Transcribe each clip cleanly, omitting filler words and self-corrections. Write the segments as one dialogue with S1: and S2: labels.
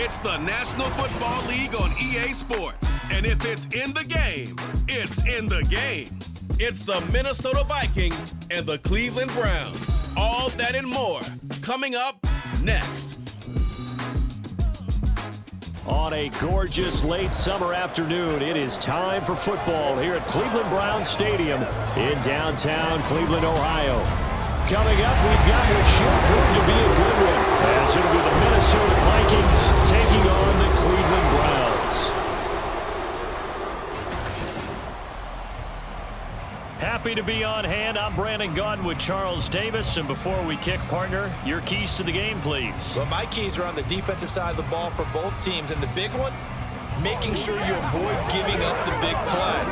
S1: It's the National Football League on EA Sports. And if it's in the game, it's in the game. It's the Minnesota Vikings and the Cleveland Browns. All that and more coming up next.
S2: On a gorgeous late summer afternoon, it is time for football here at Cleveland Browns Stadium in downtown Cleveland, Ohio. Coming up, we've got what should prove to be a good one, as it'll be the Minnesota Vikings taking on the Cleveland Browns. Happy to be on hand. I'm Brandon Gaudin with Charles Davis. And before we kick, partner, your keys to the game, please.
S3: Well, my keys are on the defensive side of the ball for both teams. And the big one, making sure you avoid giving up the big play.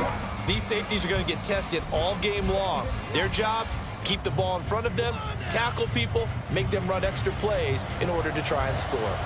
S3: These safeties are going to get tested all game long. Their job, keep the ball in front of them, tackle people, make them run extra plays in order to try and score.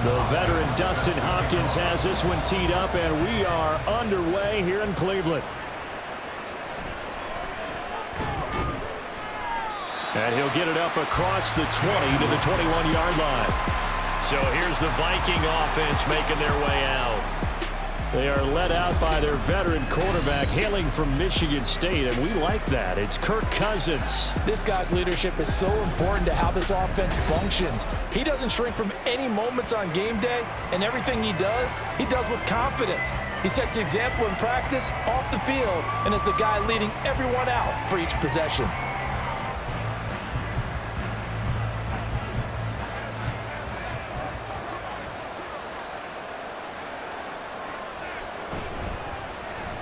S2: The veteran Dustin Hopkins has this one teed up, and we are underway here in Cleveland. And he'll get it up across the 20 to the 21-yard line. So here's the Viking offense making their way out. They are led out by their veteran quarterback hailing from Michigan State, and we like that. It's Kirk Cousins.
S3: This guy's leadership is so important to how this offense functions. He doesn't shrink from any moments on game day, and everything he does with confidence. He sets the example in practice, off the field, and is the guy leading everyone out for each possession.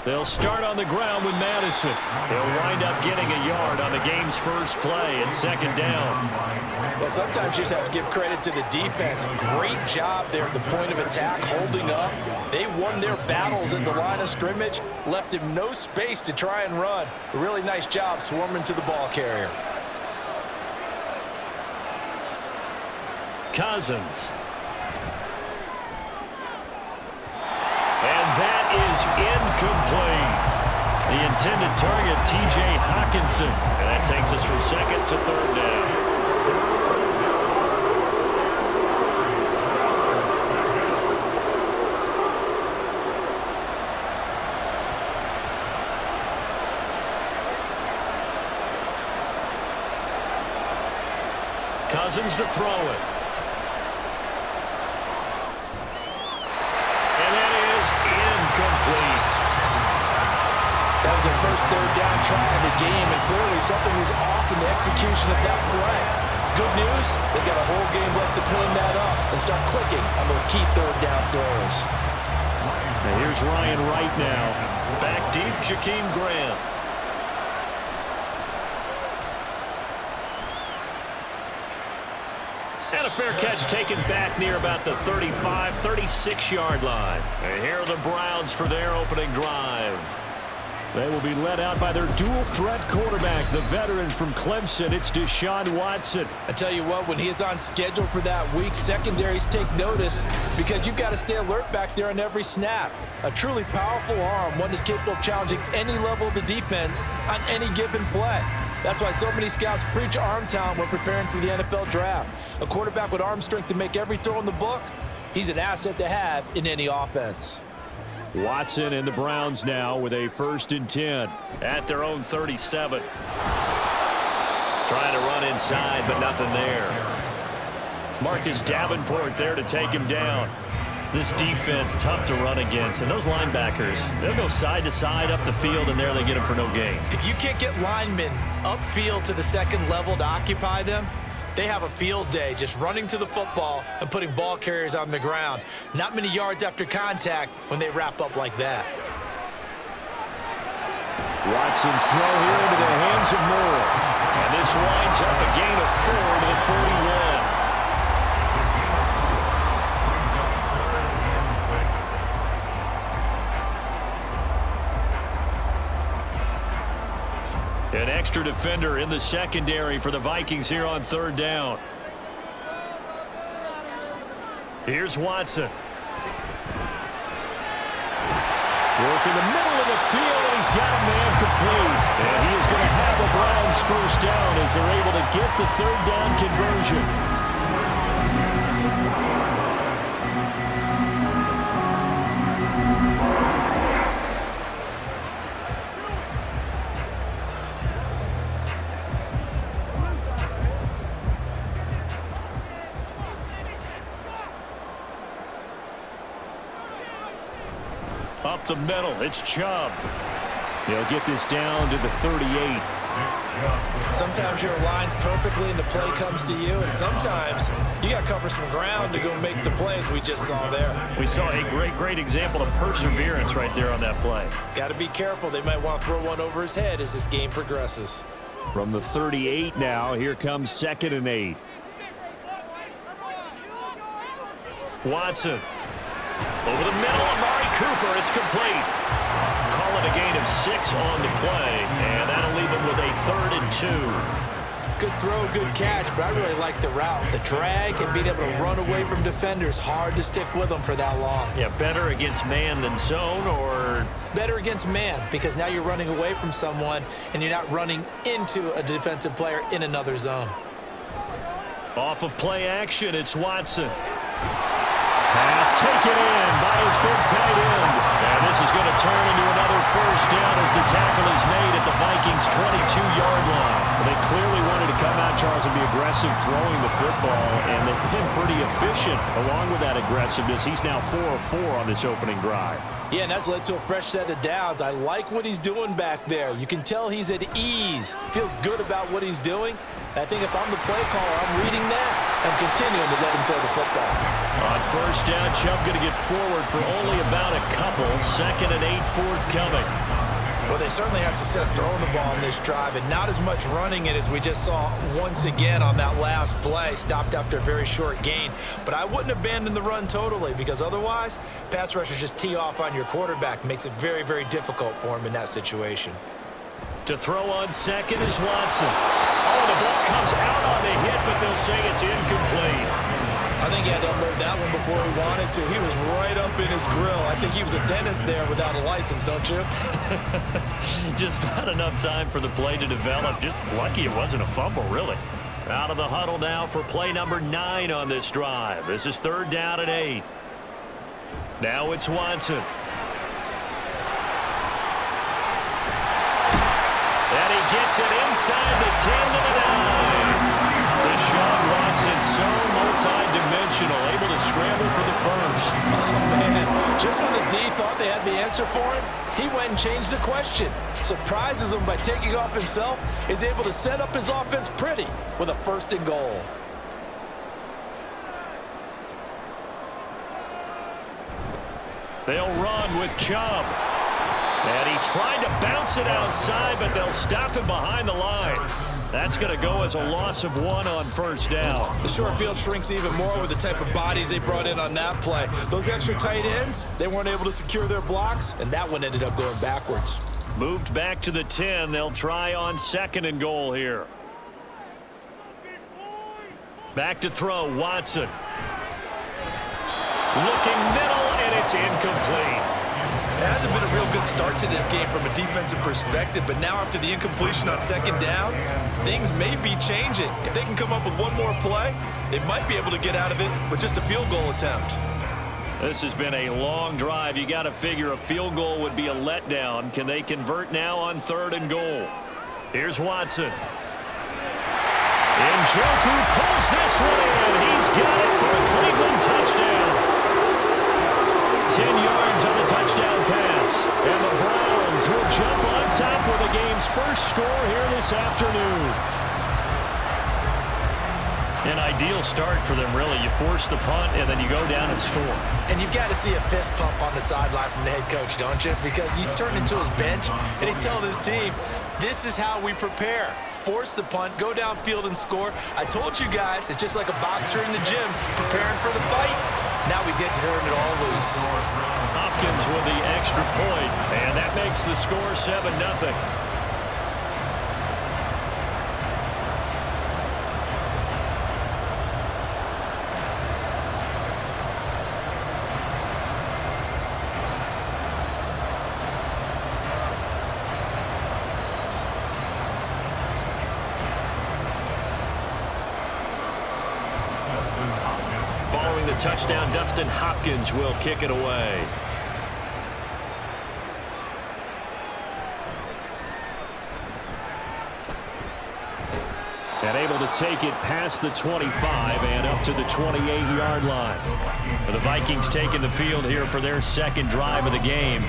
S2: They'll start on the ground with Madison. He'll wind up getting a yard on the game's first play and second down.
S3: Well, sometimes you just have to give credit to the defense. Great job there at the point of attack, holding up. They won their battles at the line of scrimmage, left him no space to try and run. A really nice job swarming to the ball carrier.
S2: Cousins. And that is incomplete. The intended target, T.J. Hockenson. And that takes us from second to third down. Cousins to throw it. Incomplete.
S3: That was their first third down try of the game, and clearly something was off in the execution of that play. Good news, they've got a whole game left to clean that up and start clicking on those key third down throws.
S2: And here's Ryan Wright now. Back deep, Jakeem Graham. And a fair catch taken back near about the 35, 36-yard line. And here are the Browns for their opening drive. They will be led out by their dual-threat quarterback, the veteran from Clemson. It's Deshaun Watson.
S3: I tell you what, when he is on schedule for that week, secondaries take notice because you've got to stay alert back there on every snap. A truly powerful arm, one that's capable of challenging any level of the defense on any given play. That's why so many scouts preach arm talent when preparing for the NFL draft. A quarterback with arm strength to make every throw in the book, he's an asset to have in any offense.
S2: Watson and the Browns now with a 1st and 10 at their own 37. Trying to run inside, but nothing there. Marcus Davenport there to take him down. This defense tough to run against, and those linebackers, they'll go side to side up the field, and there they get them for no gain.
S3: If you can't get linemen upfield to the second level to occupy them, they have a field day just running to the football and putting ball carriers on the ground. Not many yards after contact when they wrap up like that.
S2: Watson's throw here into the hands of Moore. And this winds up a gain of 4 to the 41. An extra defender in the secondary for the Vikings here on third down. Here's Watson. Working the middle of the field, and he's got a man complete. And he is going to have the Browns first down as they're able to get the third down conversion. Up the middle, it's Chubb. He'll get this down to the 38.
S3: Sometimes you're aligned perfectly and the play comes to you, and sometimes you got to cover some ground to go make the plays we just saw there.
S2: We saw a great example of perseverance right there on that play.
S3: Got to be careful. They might want to throw one over his head as this game progresses.
S2: From the 38 now, here comes 2nd and 8. Watson. Over the middle, Amari Cooper, it's complete. Call it a gain of 6 on the play, and that'll leave him with a 3rd and 2.
S3: Good throw, good catch, but I really like the route. The drag and being able to run away from defenders, hard to stick with them for that long.
S2: Yeah, better against man than zone, or?
S3: Better against man, because now you're running away from someone, and you're not running into a defensive player in another zone.
S2: Off of play action, it's Watson. Pass taken in by his big tight end. And this is going to turn into another first down as the tackle is made at the Vikings' 22-yard line. They clearly wanted to come out, Charles, and be aggressive throwing the football, and they've been pretty efficient along with that aggressiveness. He's now 4 of 4 on this opening drive.
S3: Yeah, and that's led to a fresh set of downs. I like what he's doing back there. You can tell he's at ease. Feels good about what he's doing. I think if I'm the play caller, I'm reading that and continuing to let him throw the football.
S2: On first down, Chubb going to get forward for only about a couple. 2nd and 8 forthcoming.
S3: Well, they certainly had success throwing the ball in this drive, and not as much running it as we just saw once again on that last play. Stopped after a very short gain. But I wouldn't abandon the run totally, because otherwise, pass rushers just tee off on your quarterback. Makes it very, very difficult for him in that situation.
S2: To throw on second is Watson. Oh, the ball comes out on the hit, but they'll say it's incomplete.
S3: I think he had to unload that one before he wanted to. He was right up in his grill. I think he was a dentist there without a license, don't you?
S2: Just not enough time for the play to develop. Just lucky it wasn't a fumble, really. Out of the huddle now for play number 9 on this drive. This is 3rd down and 8. Now it's Watson. And he gets it inside the 10 to the 9. Deshaun Watson, so multi-dimensional, able to scramble for the first.
S3: Oh, man. Just when the D thought they had the answer for him, he went and changed the question. Surprises him by taking off himself, is able to set up his offense pretty with a 1st and goal.
S2: They'll run with Chubb. And he tried to bounce it outside, but they'll stop him behind the line. That's going to go as a loss of 1 on first down.
S3: The short field shrinks even more with the type of bodies they brought in on that play. Those extra tight ends, they weren't able to secure their blocks, and that one ended up going backwards.
S2: Moved back to the 10. They'll try on 2nd and goal here. Back to throw, Watson. Looking middle, and it's incomplete.
S3: It hasn't been a real good start to this game from a defensive perspective, but now after the incompletion on 2nd down, things may be changing. If they can come up with one more play, they might be able to get out of it with just a field goal attempt.
S2: This has been a long drive. You got to figure a field goal would be a letdown. Can they convert now on 3rd and goal? Here's Watson. Njoku pulls this one in. He's got it for a Cleveland touchdown. 10 yards on the touchdown pass. And the Browns will jump on top with the game's first score here this afternoon. An ideal start for them, really. You force the punt, and then you go down and score.
S3: And you've got to see a fist pump on the sideline from the head coach, don't you? Because he's turned into his bench, and he's telling his team, this is how we prepare. Force the punt, go downfield and score. I told you guys, it's just like a boxer in the gym preparing for the fight. Now we get to turn it all loose.
S2: Hopkins with the extra point, and that makes the score 7-0. Following the touchdown, Dustin Hopkins will kick it away. And able to take it past the 25 and up to the 28-yard line. For the Vikings taking the field here for their second drive of the game.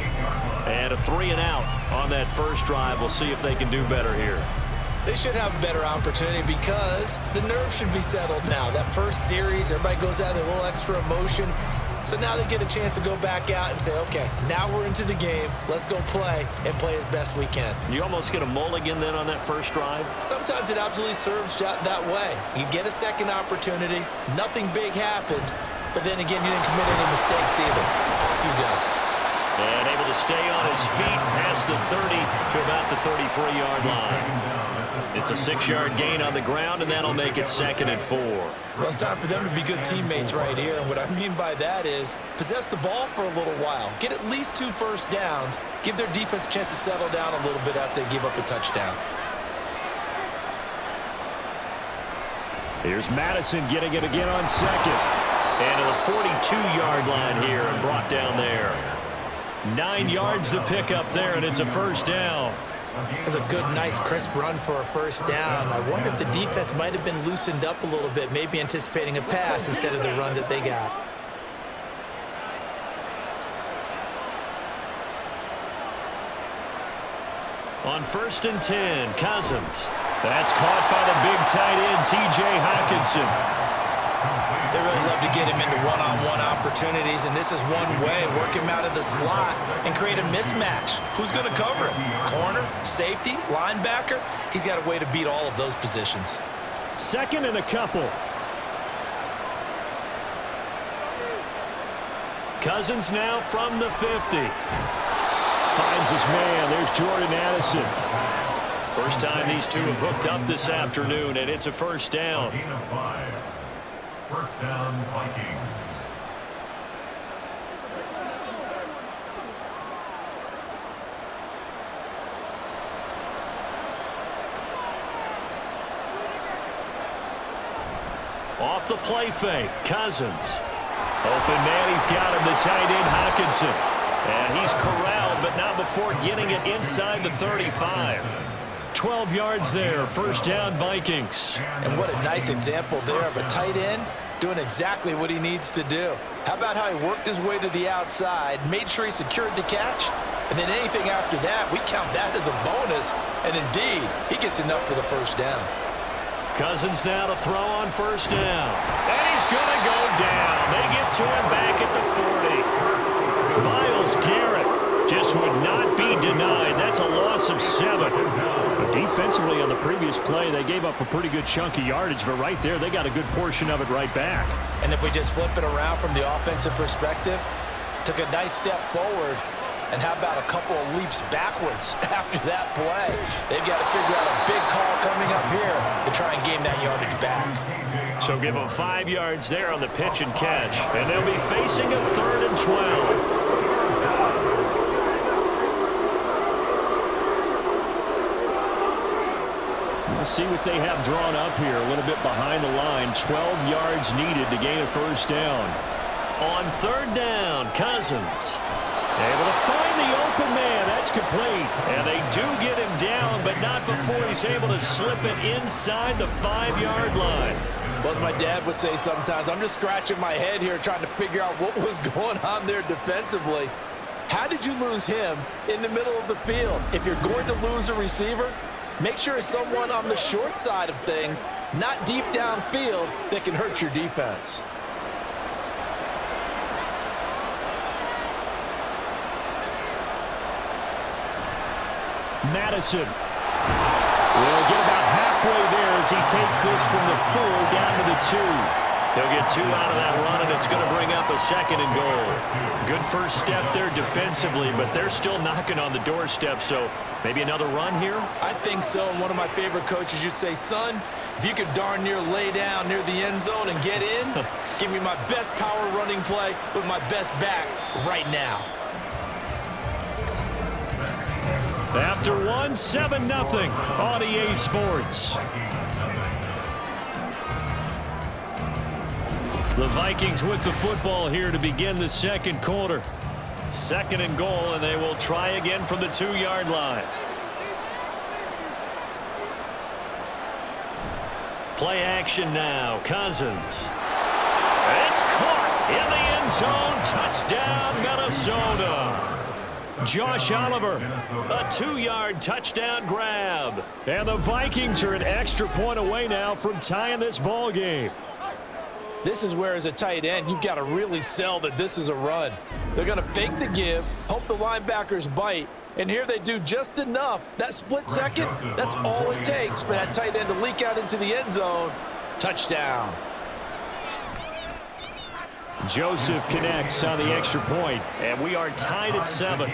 S2: And a 3-and-out on that first drive. We'll see if they can do better here.
S3: They should have a better opportunity because the nerves should be settled now. That first series, everybody goes out with a little extra emotion. So now they get a chance to go back out and say, okay, now we're into the game. Let's go play and play as best we can.
S2: You almost get a mulligan then on that first drive?
S3: Sometimes it absolutely serves that way. You get a second opportunity. Nothing big happened. But then again, you didn't commit any mistakes either. Off you go.
S2: And able to stay on his feet past the 30 to about the 33-yard line. It's a 6-yard gain on the ground, and that'll make it 2nd and 4.
S3: Well, it's time for them to be good teammates right here. And what I mean by that is possess the ball for a little while. Get at least 2 first downs. Give their defense a chance to settle down a little bit after they give up a touchdown.
S2: Here's Madison getting it again on second. And to the 42-yard line here and brought down there. 9 yards to pick up there, and it's a first down.
S3: It's a good, nice, crisp run for a first down. I wonder if the defense might have been loosened up a little bit, maybe anticipating a pass instead of the run that they got.
S2: On 1st and 10, Cousins. That's caught by the big tight end, T.J. Hockenson.
S3: They really love to get him into one-on-one opportunities, and this is one way. Work him out of the slot and create a mismatch. Who's going to cover him? Corner, safety, linebacker? He's got a way to beat all of those positions.
S2: 2nd and a couple. Cousins now from the 50. Finds his man. There's Jordan Addison. First time these two have hooked up this afternoon, and it's a first down.
S4: First down, Vikings.
S2: Off the play fake, Cousins. Open man, he's got him, the tight end, Hockenson. And he's corralled, but not before getting it inside the 35. 12 yards there, first down, Vikings.
S3: And what a nice example there of a tight end doing exactly what he needs to do. How about how he worked his way to the outside, made sure he secured the catch, and then anything after that, we count that as a bonus. And indeed, he gets enough for the first down.
S2: Cousins now to throw on first down. And he's going to go down. They get to him back at the 40. Myles Garrett just would not be denied. That's a loss of 7. Defensively on the previous play, they gave up a pretty good chunk of yardage, but right there, they got a good portion of it right back.
S3: And if we just flip it around from the offensive perspective, took a nice step forward, and how about a couple of leaps backwards after that play? They've got to figure out a big call coming up here to try and gain that yardage back.
S2: So give them 5 yards there on the pitch and catch, and they'll be facing a 3rd and 12. We'll see what they have drawn up here. A little bit behind the line. 12 yards needed to gain a first down. On 3rd down, Cousins. Able to find the open man. That's complete. And they do get him down, but not before he's able to slip it inside the 5-yard line.
S3: Well, as my dad would say sometimes, I'm just scratching my head here trying to figure out what was going on there defensively. How did you lose him in the middle of the field? If you're going to lose a receiver, make sure it's someone on the short side of things, not deep downfield, that can hurt your defense.
S2: Madison will get about halfway there as he takes this from the 4 down to the 2. He'll get 2 out of that run, and it's going to bring up a 2nd and goal. Good first step there defensively, but they're still knocking on the doorstep, so maybe another run here?
S3: I think so, and one of my favorite coaches used to say, son, if you could darn near lay down near the end zone and get in, give me my best power running play with my best back right now.
S2: After 1, 7-0 on EA Sports. The Vikings with the football here to begin the 2nd quarter. 2nd and goal, and they will try again from the 2-yard line. Play action now. Cousins. It's caught in the end zone. Touchdown, Minnesota. Josh Oliver, a 2-yard touchdown grab. And the Vikings are an extra point away now from tying this ball game.
S3: This is where, as a tight end, you've got to really sell that this is a run. They're going to fake the give, hope the linebackers bite, and here they do just enough. That split second, that's all it takes for that tight end to leak out into the end zone. Touchdown.
S2: Joseph connects on the extra point, and we are tied at 7.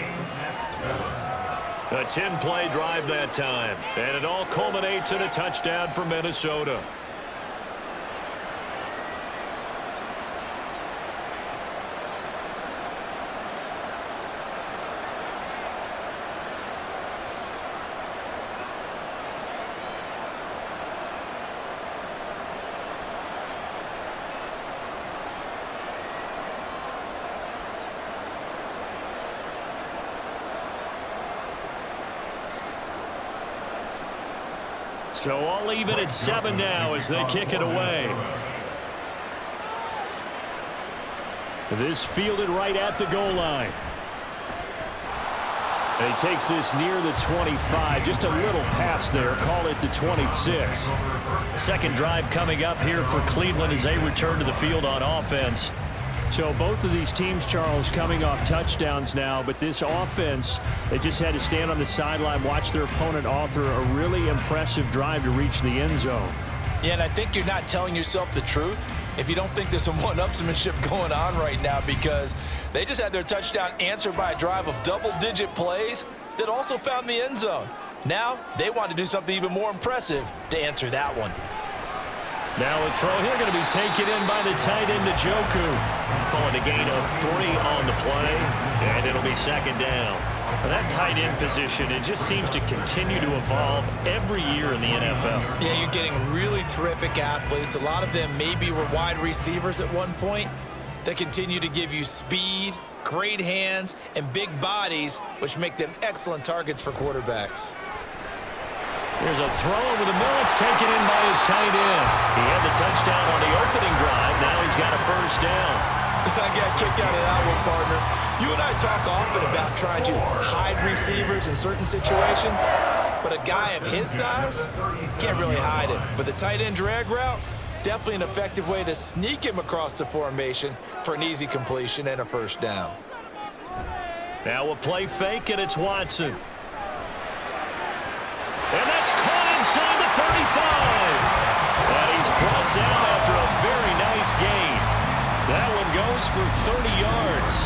S2: A 10-play drive that time, and it all culminates in a touchdown for Minnesota. So all even at 7 now as they kick it away. This fielded right at the goal line. And he takes this near the 25. Just a little pass there. Call it the 26. 2nd drive coming up here for Cleveland as they return to the field on offense. So both of these teams, Charles, coming off touchdowns now, but this offense, they just had to stand on the sideline, watch their opponent author a really impressive drive to reach the end zone.
S3: Yeah, and I think you're not telling yourself the truth if you don't think there's some one-upsmanship going on right now, because they just had their touchdown answered by a drive of double-digit plays that also found the end zone. Now they want to do something even more impressive to answer that one.
S2: Now a throw here going to be taken in by the tight end, Njoku. Calling a gain of 3 on the play, and it'll be 2nd down. Well, that tight end position, it just seems to continue to evolve every year in the NFL.
S3: Yeah, you're getting really terrific athletes. A lot of them maybe were wide receivers at one point. They continue to give you speed, great hands, and big bodies, which make them excellent targets for quarterbacks.
S2: Here's a throw over the middle. It's taken in by his tight end. He had the touchdown on the opening drive. Now he's got a 1st down.
S3: I got kicked out of that one, partner. You and I talk often about trying to hide receivers in certain situations, but a guy of his size can't really hide it. But the tight end drag route, definitely an effective way to sneak him across the formation for an easy completion and a 1st down.
S2: Now a play fake, and it's Watson. And that's caught inside the 35. And he's brought down after a very nice gain. That one goes for 30 yards.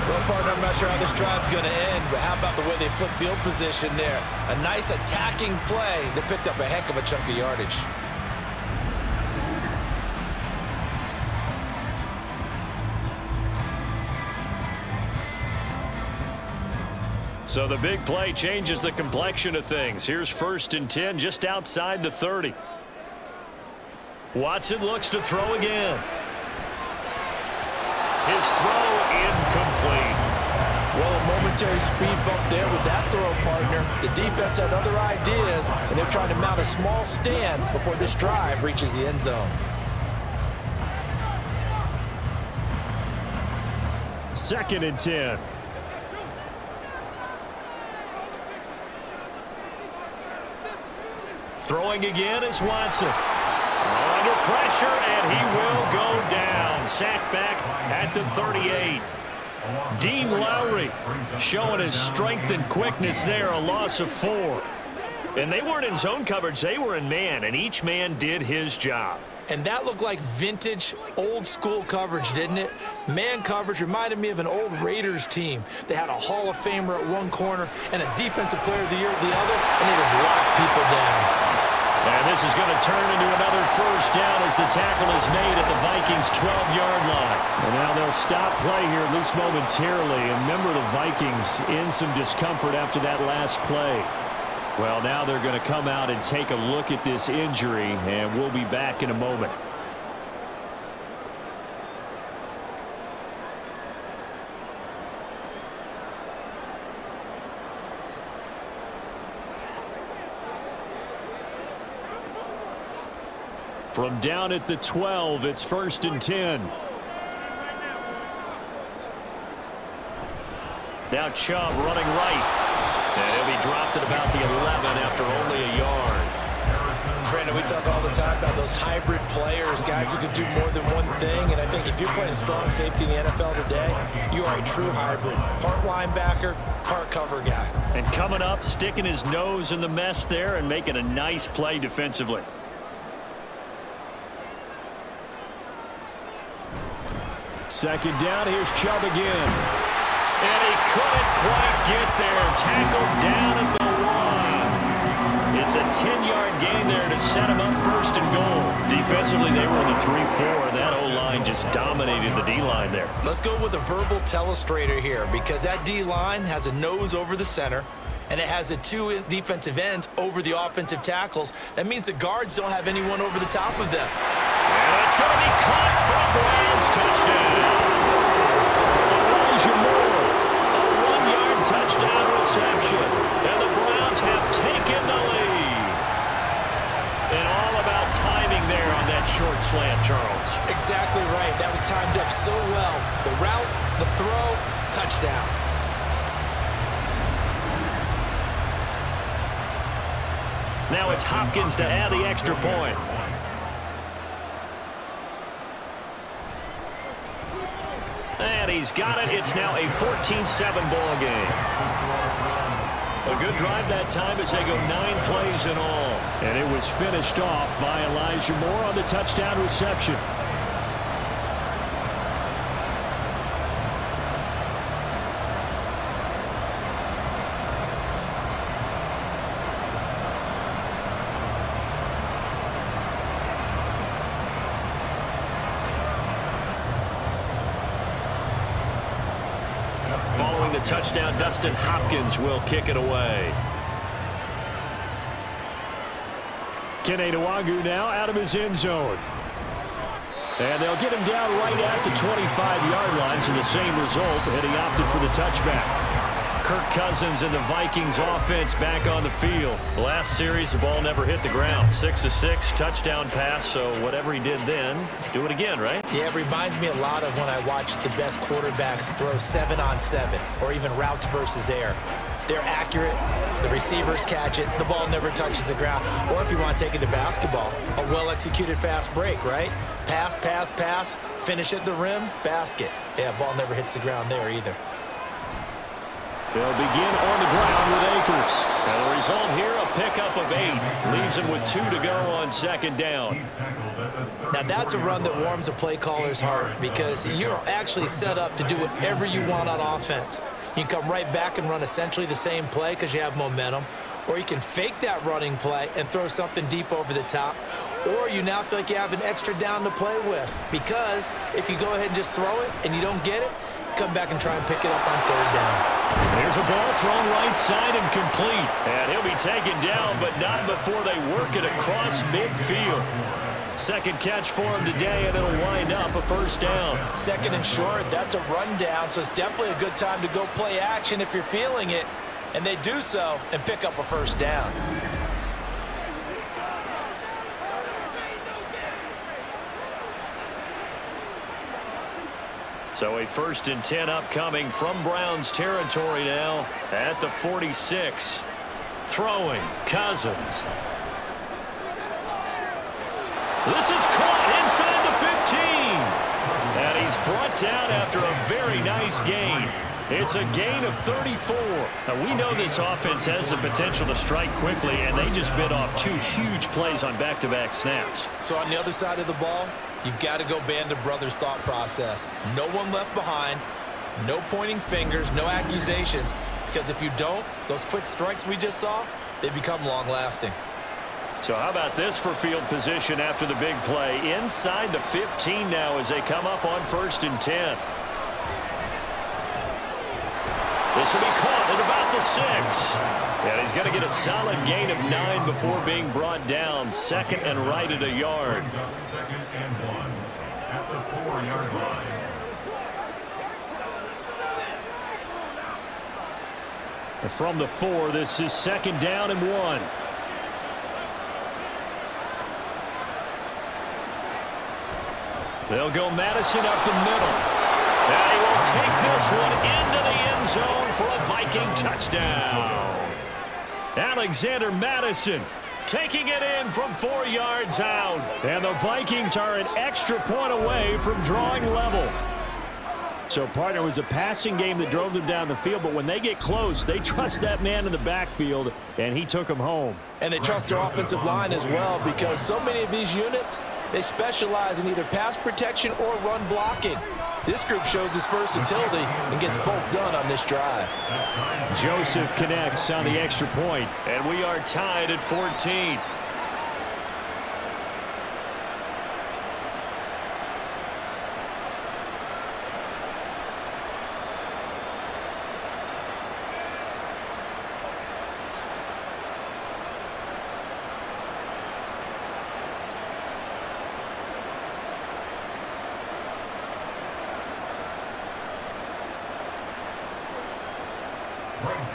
S3: Well, partner, I'm not sure how this drive's going to end, but how about the way they flip field position there? A nice attacking play that picked up a heck of a chunk of yardage.
S2: So the big play changes the complexion of things. Here's 1st and 10 just outside the 30. Watson looks to throw again. His throw incomplete.
S3: Well, a momentary speed bump there with that throw, partner. The defense had other ideas, and they're trying to mount a small stand before this drive reaches the end zone.
S2: 2nd and 10. Throwing again is Watson. Under pressure, and he will go down. Sacked back at the 38. Dean Lowry showing his strength and quickness there, a loss of 4. And they weren't in zone coverage, they were in man, and each man did his job.
S3: And that looked like vintage, old-school coverage, didn't it? Man coverage reminded me of an old Raiders team. They had a Hall of Famer at one corner and a Defensive Player of the Year at the other, and they just locked people down.
S2: And this is going to turn into another first down as the tackle is made at the Vikings' 12-yard line. And now they'll stop play here, at least momentarily. And remember, the Vikings in some discomfort after that last play. Well, now they're going to come out and take a look at this injury, and we'll be back in a moment. From down at the 12, it's 1st and 10. Now Chubb running right. And he'll be dropped at about the 11 after only a yard.
S3: Brandon, we talk all the time about those hybrid players, guys who can do more than one thing. And I think if you're playing strong safety in the NFL today, you are a true hybrid. Part linebacker, part cover guy.
S2: And coming up, sticking his nose in the mess there and making a nice play defensively. Second down, here's Chubb again. And he couldn't quite get there. Tackled down at the 1. It's a 10-yard gain there to set him up 1st and goal. Defensively, they were in the 3-4. That O-line just dominated the D-line there.
S3: Let's go with a verbal telestrator here, because that D-line has a nose over the center, and it has the 2 defensive ends over the offensive tackles. That means the guards don't have anyone over the top of them.
S2: And it's going to be caught from Browns. Touchdown. Touchdown reception, and the Browns have taken the lead. And all about timing there on that short slant, Charles.
S3: Exactly right. That was timed up so well. The route, the throw, touchdown.
S2: Now it's Hopkins to add the extra point. And he's got it. It's now a 14-7 ball game. A good drive that time as they go 9 plays in all. And it was finished off by Elijah Moore on the touchdown reception. Following the touchdown, Dustin Hopkins will kick it away. Kene Nwangwu now out of his end zone. And they'll get him down right at the 25-yard line, so the same result, and he opted for the touchback. Kirk Cousins and the Vikings offense back on the field. The last series, the ball never hit the ground. 6 of 6, touchdown pass, so whatever he did then, do it again, right?
S3: Yeah, it reminds me a lot of when I watch the best quarterbacks throw 7-on-7 or even routes versus air. They're accurate, the receivers catch it, the ball never touches the ground. Or if you want to take it to basketball, a well-executed fast break, right? Pass, pass, pass, finish at the rim, basket. Yeah, ball never hits the ground there either.
S2: They'll begin on the ground with Akers. And the result here, a pickup of 8. Leaves him with 2 to go on second down.
S3: Now that's a run that warms a play caller's heart, because you're actually set up to do whatever you want on offense. You can come right back and run essentially the same play because you have momentum, or you can fake that running play and throw something deep over the top, or you now feel like you have an extra down to play with, because if you go ahead and just throw it and you don't get it, come back and try and pick it up on third down.
S2: There's a ball thrown right side and complete. And he'll be taken down, but not before they work it across midfield. Second catch for him today, and it'll wind up a first down.
S3: Second and short, that's a rundown, so it's definitely a good time to go play action if you're feeling it. And they do so and pick up a first down.
S2: So a 1st and 10 upcoming from Browns territory now at the 46. Throwing, Cousins. This is caught inside the 15. And he's brought down after a very nice gain. It's a gain of 34. Now, we know this offense has the potential to strike quickly, and they just bit off 2 huge plays on back-to-back snaps.
S3: So on the other side of the ball, you've got to go band of brothers thought process. No one left behind, no pointing fingers, no accusations, because if you don't, those quick strikes we just saw, they become long-lasting.
S2: So how about this for field position after the big play? Inside the 15 now as they come up on 1st and 10. This will be caught at about the 6. And he's going to get a solid gain of 9 before being brought down. 2nd and right at a yard.
S4: 2nd and 1 at the 4-yard line.
S2: From the 4, this is 2nd down and 1. They'll go Madison up the middle. And he will take this one into the end zone for a Viking touchdown. Alexander Madison taking it in from 4 yards out. And the Vikings are an extra point away from drawing level. So, partner, it was a passing game that drove them down the field, but when they get close, they trust that man in the backfield, and he took them home.
S3: And they trust their offensive line as well, because so many of these units, they specialize in either pass protection or run blocking. This group shows its versatility and gets both done on this drive.
S2: Joseph connects on the extra point, and we are tied at 14.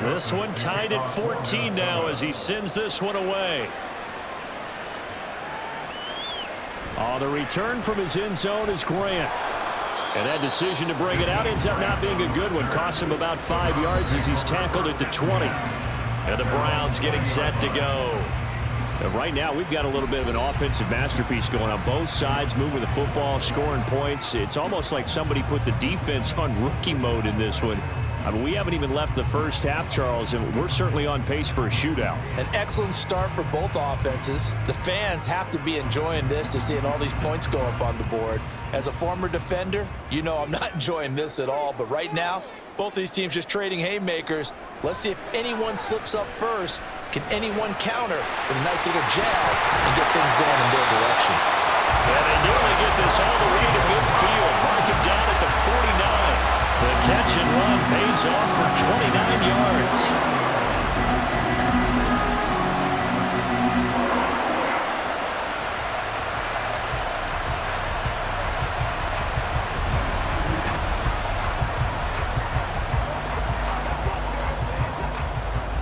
S2: This one tied at 14 now as he sends this one away. On the return from his end zone is Grant. And that decision to bring it out ends up not being a good one. Costs him about 5 yards as he's tackled at the 20. And the Browns getting set to go. And right now, we've got a little bit of an offensive masterpiece going on both sides, moving the football, scoring points. It's almost like somebody put the defense on rookie mode in this one. I mean, we haven't even left the first half, Charles, and we're certainly on pace for a shootout.
S3: An excellent start for both offenses. The fans have to be enjoying this to seeing all these points go up on the board. As a former defender, you know I'm not enjoying this at all, but right now, both these teams just trading haymakers. Let's see if anyone slips up first. Can anyone counter with a nice little jab and get things going in their direction?
S2: And they nearly get this all the way to midfield. Mark it down at the 49. The catch and run pays off for 29 yards.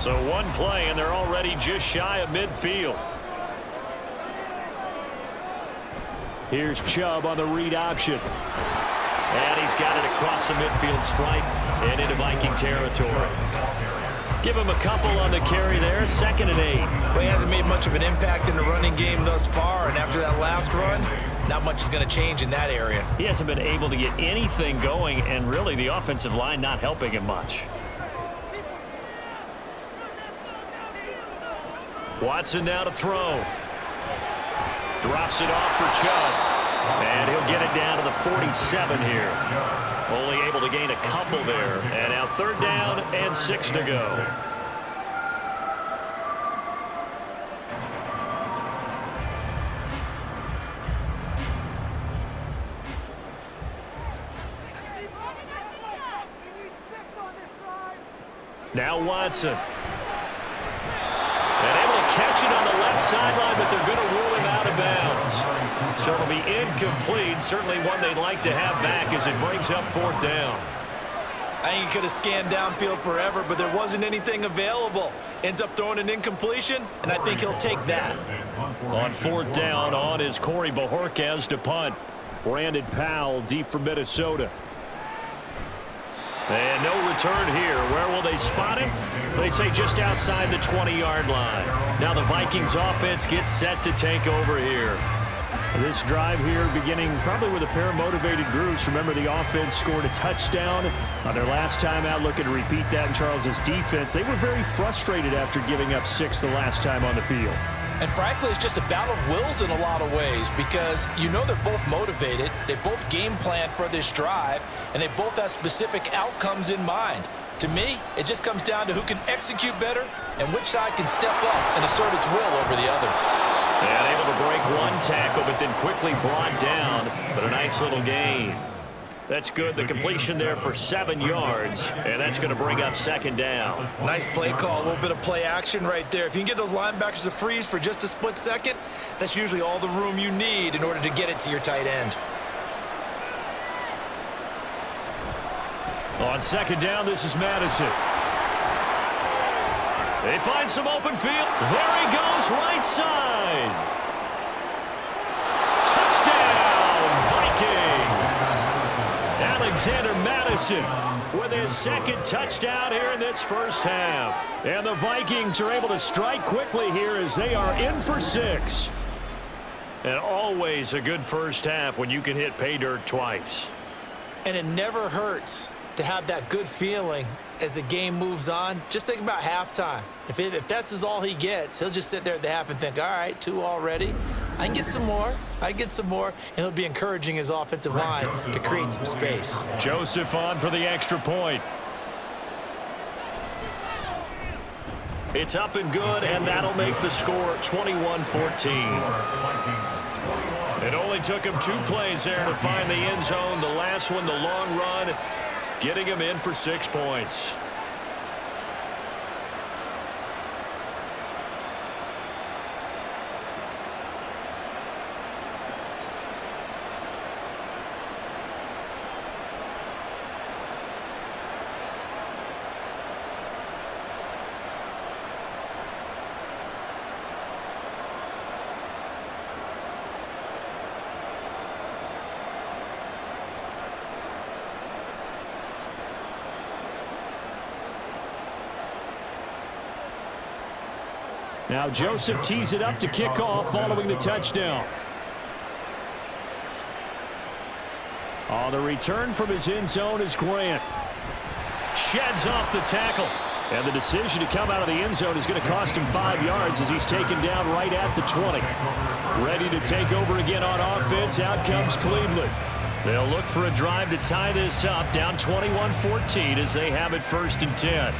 S2: So one play, and they're already just shy of midfield. Here's Chubb on the read option. And he's got it across the midfield stripe and into Viking territory. Give him a couple on the carry there, 2nd and 8.
S3: Well, he hasn't made much of an impact in the running game thus far, and after that last run, not much is going to change in that area.
S2: He hasn't been able to get anything going, and really the offensive line not helping him much. Watson now to throw. Drops it off for Chubb. And he'll get it down to the 47 here. Only able to gain a couple there. And now 3rd down and 6 to go. Now Watson. And able to catch it on the left sideline, but they're going to rule him out of bounds. So it'll be incomplete. Certainly one they'd like to have back as it brings up 4th down.
S3: I think he could have scanned downfield forever, but there wasn't anything available. Ends up throwing an incompletion, and I think he'll take that.
S2: On 4th down, on is Corey Bajorquez to punt. Brandon Powell deep from Minnesota. And no return here. Where will they spot him? They say just outside the 20-yard line. Now the Vikings offense gets set to take over here. This drive here beginning probably with a pair of motivated groups. Remember, the offense scored a touchdown on their last time out. Looking to repeat that in Charles's defense. They were very frustrated after giving up 6 the last time on the field.
S3: And frankly, it's just a battle of wills in a lot of ways because you know they're both motivated. They both game plan for this drive, and they both have specific outcomes in mind. To me, it just comes down to who can execute better and which side can step up and assert its will over the other.
S2: And able to break one tackle, but then quickly brought down. But a nice little gain. That's good. The completion there for 7 yards, and that's going to bring up 2nd down.
S3: Nice play call, a little bit of play action right there. If you can get those linebackers to freeze for just a split second, that's usually all the room you need in order to get it to your tight end.
S2: On 2nd down, this is Madison. They find some open field. There he goes, right side. Touchdown, Vikings. Alexander Madison with his 2nd touchdown here in this first half. And the Vikings are able to strike quickly here as they are in for 6. And always a good first half when you can hit pay dirt twice.
S3: And it never hurts to have that good feeling as the game moves on. Just think about halftime. If that's all he gets, he'll just sit there at the half and think, all right, 2 already. I can get some more. And he'll be encouraging his offensive line to create some space.
S2: Joseph on for the extra point. It's up and good, and that'll make the score 21-14. It only took him 2 plays there to find the end zone. The last one, the long run, getting him in for 6 points. Now Joseph tees it up to kick off following the touchdown. On the return from his end zone is Grant. Sheds off the tackle. And the decision to come out of the end zone is going to cost him 5 yards as he's taken down right at the 20. Ready to take over again on offense. Out comes Cleveland. They'll look for a drive to tie this up, down 21-14 as they have it 1st and 10.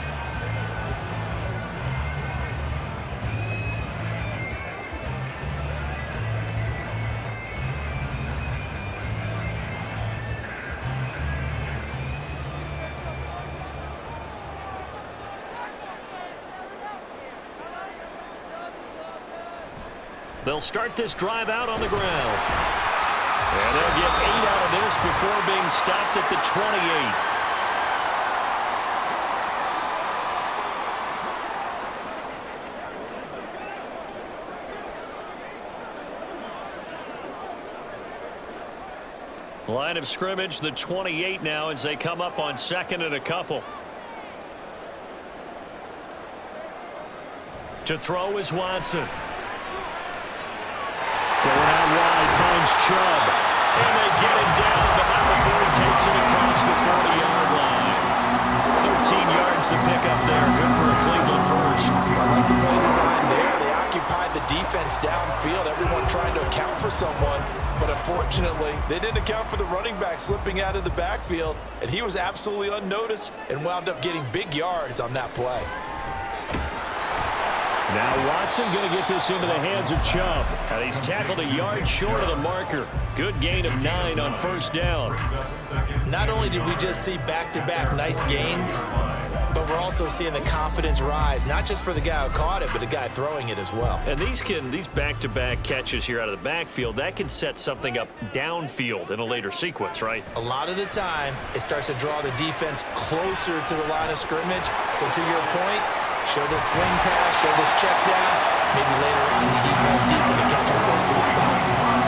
S2: They'll start this drive out on the ground. And they'll get 8 out of this before being stopped at the 28. Line of scrimmage, the 28 now as they come up on 2nd and a couple. To throw is Watson. Going out wide, finds Chubb. And they get him down, but not before he takes it across the 40-yard line. 13 yards to pick up there. Good for a Cleveland first.
S3: I like the play design there. They occupied the defense downfield, everyone trying to account for someone. But unfortunately, they didn't account for the running back slipping out of the backfield, and he was absolutely unnoticed and wound up getting big yards on that play.
S2: Now Watson going to get this into the hands of Chubb. And he's tackled a yard short of the marker. Good gain of 9 on 1st down.
S3: Not only did we just see back-to-back nice gains, but we're also seeing the confidence rise, not just for the guy who caught it, but the guy throwing it as well.
S2: And these back-to-back catches here out of the backfield, that can set something up downfield in a later sequence, right?
S3: A lot of the time, it starts to draw the defense closer to the line of scrimmage. So to your point, show this swing pass, show this check down. Maybe later on, he goes deep and catch him close to the spot.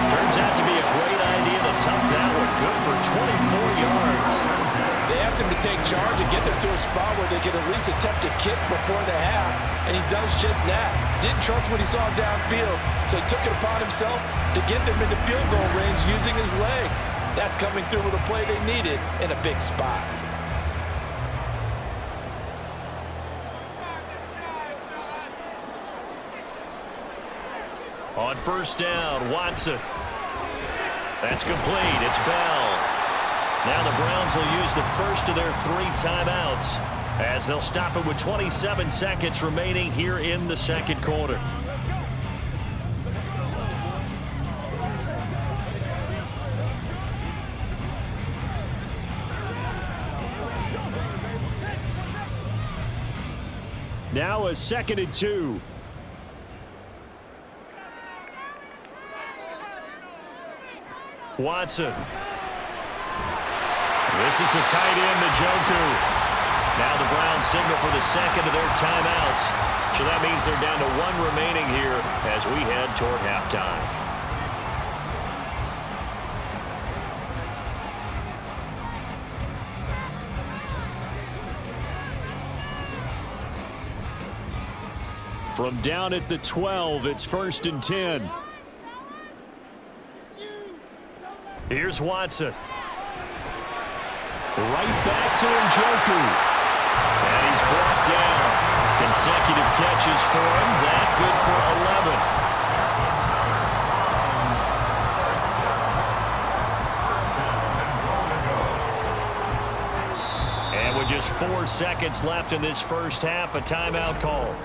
S2: Turns out to be a great idea to tuck that one. Good for 24 yards.
S3: They have expect him to take charge and get them to a spot where they can at least attempt to kick before the half, and he does just that. Didn't trust what he saw downfield, so he took it upon himself to get them into field goal range using his legs. That's coming through with a play they needed in a big spot.
S2: On first down, Watson. That's complete. It's Bell. Now the Browns will use the first of their 3 timeouts as they'll stop it with 27 seconds remaining here in the second quarter. Now a 2nd and 2. Watson. This is the tight end, Njoku. Now the Browns signal for the second of their timeouts. So that means they're down to 1 remaining here as we head toward halftime. From down at the 12, it's 1st and 10. Here's Watson. Right back to Njoku. And he's brought down. Consecutive catches for him. That good for 11. And with just 4 seconds left in this first half, a timeout call.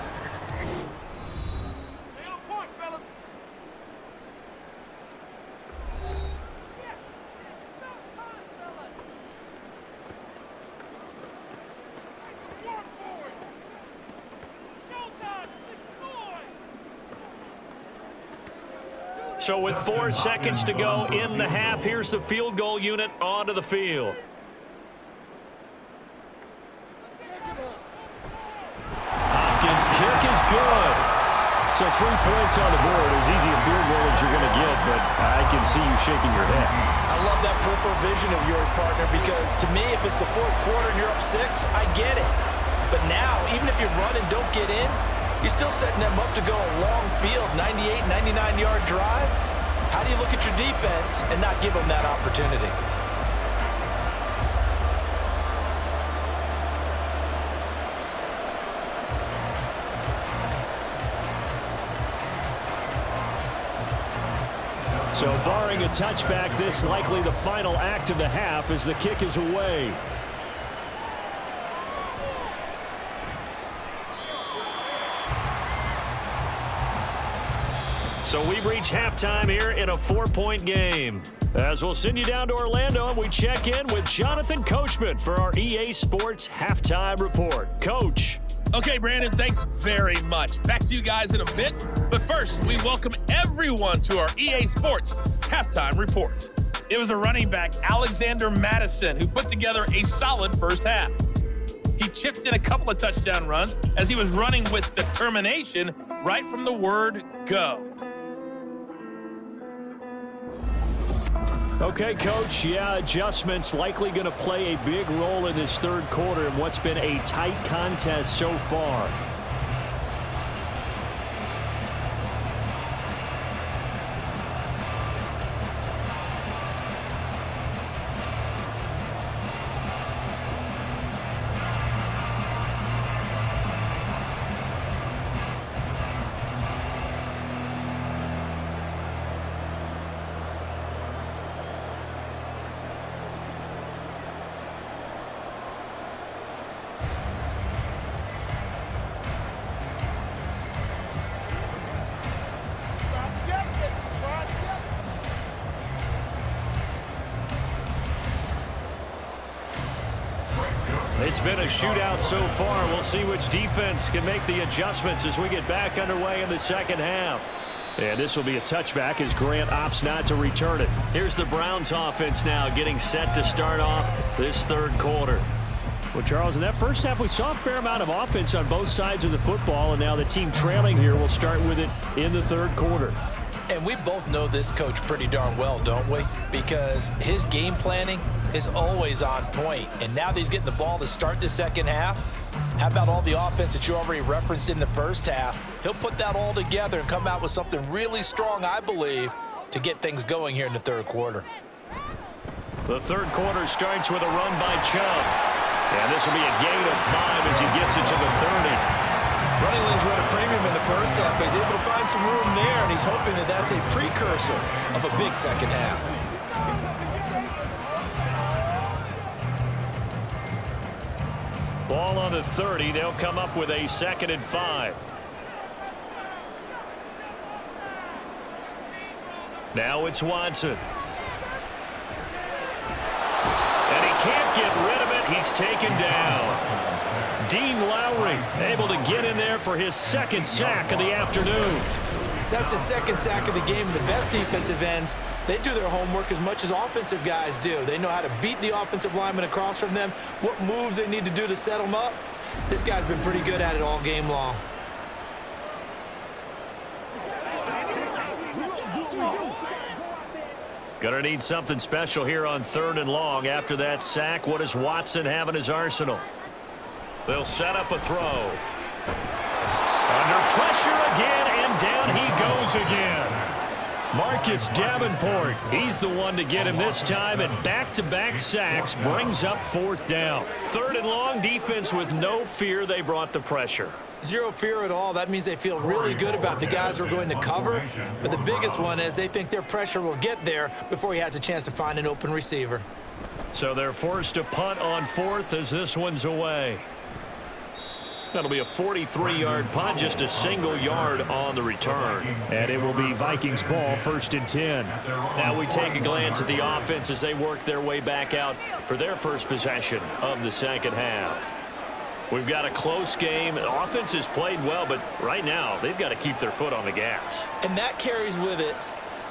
S2: So with 4 seconds to go in the half, here's the field goal unit onto the field. Hopkins' kick is good. So 3 points on the board, as easy a field goal as you're going to get, but I can see you shaking your head.
S3: I love that peripheral vision of yours, partner, because to me, if it's the 4th quarter and you're up 6, I get it. But now, even if you run and don't get in, you're still setting them up to go a long field, 98, 99-yard drive. How do you look at your defense and not give them that opportunity?
S2: So barring a touchback, this likely the final act of the half as the kick is away. So we've reached halftime here in a 4-point game. As we'll send you down to Orlando and we check in with Jonathan Coachman for our EA Sports Halftime Report. Coach.
S5: Okay, Brandon, thanks very much. Back to you guys in a bit. But first, we welcome everyone to our EA Sports Halftime Report. It was a running back, Alexander Madison, who put together a solid first half. He chipped in a couple of touchdown runs as he was running with determination right from the word go.
S2: Okay, Coach, adjustments likely going to play a big role in this third quarter in what's been a tight contest so far. It's been a shootout so far. We'll see which defense can make the adjustments as we get back underway in the second half. And this will be a touchback as Grant opts not to return it. Here's the Browns offense now getting set to start off this third quarter. Well, Charles, in that first half, we saw a fair amount of offense on both sides of the football, and now the team trailing here will start with it in the third quarter.
S3: And we both know this coach pretty darn well, don't we? Because his game planning is always on point, and now that he's getting the ball to start the second half, how about all the offense that you already referenced in the first half? He'll put that all together and come out with something really strong, I believe, to get things going here in the third quarter.
S2: The third quarter starts with a run by Chubb. And this will be a gain of 5 as he gets it to the 30.
S3: Running lanes were at a premium in the first half, but he's able to find some room there, and he's hoping that that's a precursor of a big second half.
S2: Ball on the 30. They'll come up with a 2nd and 5. Now it's Watson. And he can't get rid of it. He's taken down. Dean Lowry able to get in there for his 2nd sack of the afternoon.
S3: That's his 2nd sack of the game. The best defensive ends, they do their homework as much as offensive guys do. They know how to beat the offensive lineman across from them, what moves they need to do to set them up. This guy's been pretty good at it all game long.
S2: Gonna need something special here on 3rd and long. After that sack, what does Watson have in his arsenal? They'll set up a throw. Under pressure again, and down he goes again. Marcus Davenport, he's the one to get him this time, and back-to-back sacks brings up 4th down. 3rd and long, defense with no fear. They brought the pressure.
S3: Zero fear at all. That means they feel really good about the guys who are going to cover. But the biggest one is they think their pressure will get there before he has a chance to find an open receiver.
S2: So they're forced to punt on 4th as this one's away. That'll be a 43-yard punt, just a single yard on the return. And it will be Vikings ball, 1st and 10. Now we take a glance at the offense as they work their way back out for their first possession of the second half. We've got a close game. The offense has played well, but right now they've got to keep their foot on the gas.
S3: And that carries with it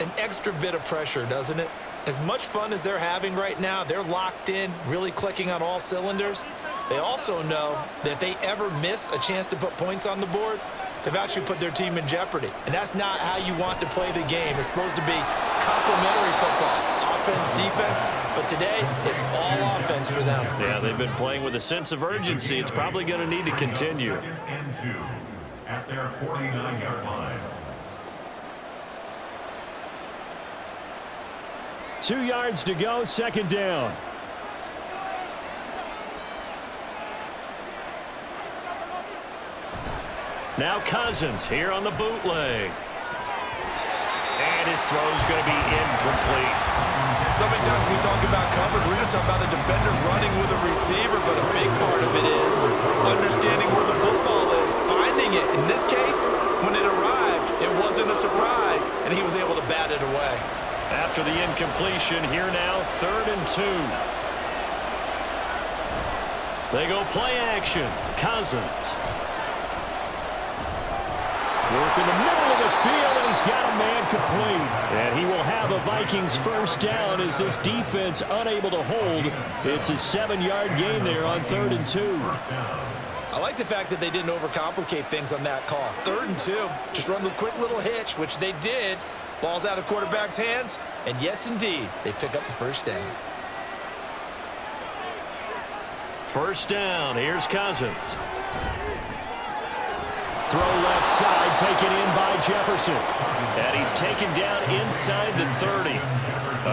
S3: an extra bit of pressure, doesn't it? As much fun as they're having right now, they're locked in, really clicking on all cylinders. They also know that if they ever miss a chance to put points on the board, they've actually put their team in jeopardy. And that's not how you want to play the game. It's supposed to be complementary football, offense, defense. But today, it's all offense for them.
S2: Yeah, they've been playing with a sense of urgency. It's probably going to need to continue.
S4: 2nd and 2 at their 49-yard line.
S2: 2 yards to go, 2nd down. Now Cousins here on the bootleg. And his throw's going to be incomplete.
S3: So many times when we talk about coverage, we're just talking about a defender running with a receiver, but a big part of it is understanding where the football is, finding it. In this case, when it arrived, it wasn't a surprise, and he was able to bat it away.
S2: After the incompletion, here now, 3rd and 2. They go play action. Cousins. Work in the middle of the field, and he's got a man complete. And he will have a Vikings 1st down as this defense unable to hold. It's a 7-yard gain there on 3rd and 2.
S3: I like the fact that they didn't overcomplicate things on that call. 3rd and 2, just run the quick little hitch, which they did. Ball's out of quarterback's hands, and yes, indeed, they pick up the 1st down.
S2: 1st down, here's Cousins. Throw left side, taken in by Jefferson. And he's taken down inside the 30.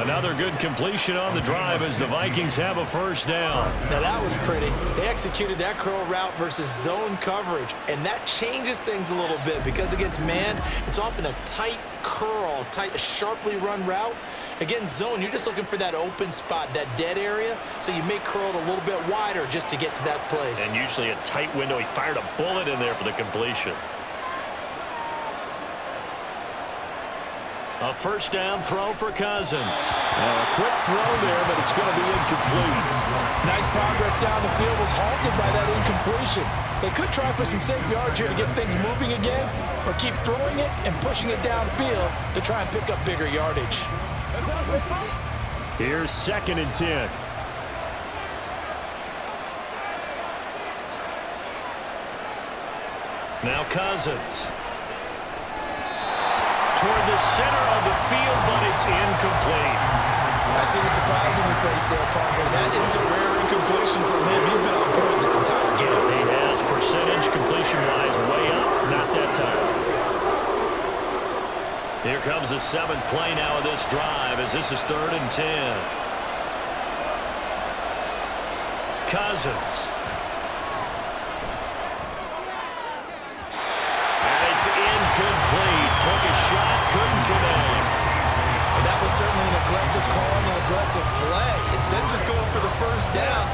S2: Another good completion on the drive as the Vikings have a 1st down.
S3: Now that was pretty. They executed that curl route versus zone coverage, and that changes things a little bit because against man, it's often a tight curl, tight, sharply run route. Against zone, you're just looking for that open spot, that dead area, so you may curl it a little bit wider just to get to that place.
S2: And usually a tight window. He fired a bullet in there for the completion. A 1st down throw for Cousins. A quick throw there, but it's going to be incomplete.
S3: Nice progress down the field, was halted by that incompletion. They could try for some safe yards here to get things moving again, or keep throwing it and pushing it downfield to try and pick up bigger yardage.
S2: Here's 2nd and 10. Now Cousins. Toward the center of the field, but it's incomplete.
S3: I see the surprise in your face there, partner. That is a rare incompletion from him. He's been on point this entire game.
S2: He has percentage completion-wise way up. Not that time. Here comes the 7th play now of this drive as this is 3rd and 10. Cousins. And it's incomplete. Took a shot, couldn't connect.
S3: Well, that was certainly an aggressive call and an aggressive play. Instead of just going for the first down,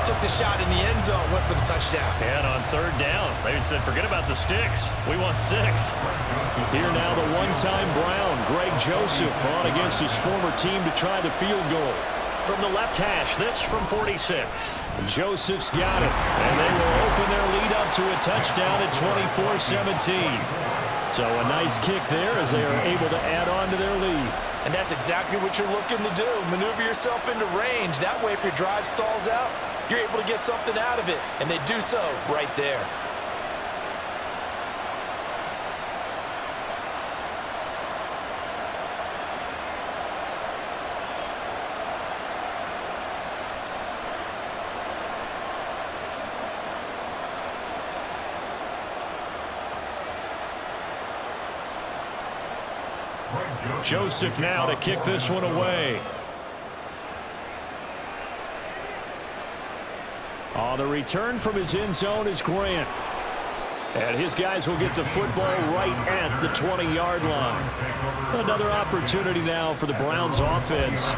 S3: took the shot in the end zone, went for the touchdown.
S2: And on 3rd down, they said, forget about the sticks. We want 6. Here now the one-time Brown, Greg Joseph, on against his former team to try the field goal. From the left hash, this from 46. Joseph's got it, and they will open their lead up to a touchdown at 24-17. So a nice kick there as they are able to add on to their lead.
S3: And that's exactly what you're looking to do. Maneuver yourself into range. That way, if your drive stalls out, you're able to get something out of it. And they do so right there.
S2: Joseph now to kick this one away. On the return from his end zone is Grant. And his guys will get the football right at the 20-yard line. Another opportunity now for the Browns offense.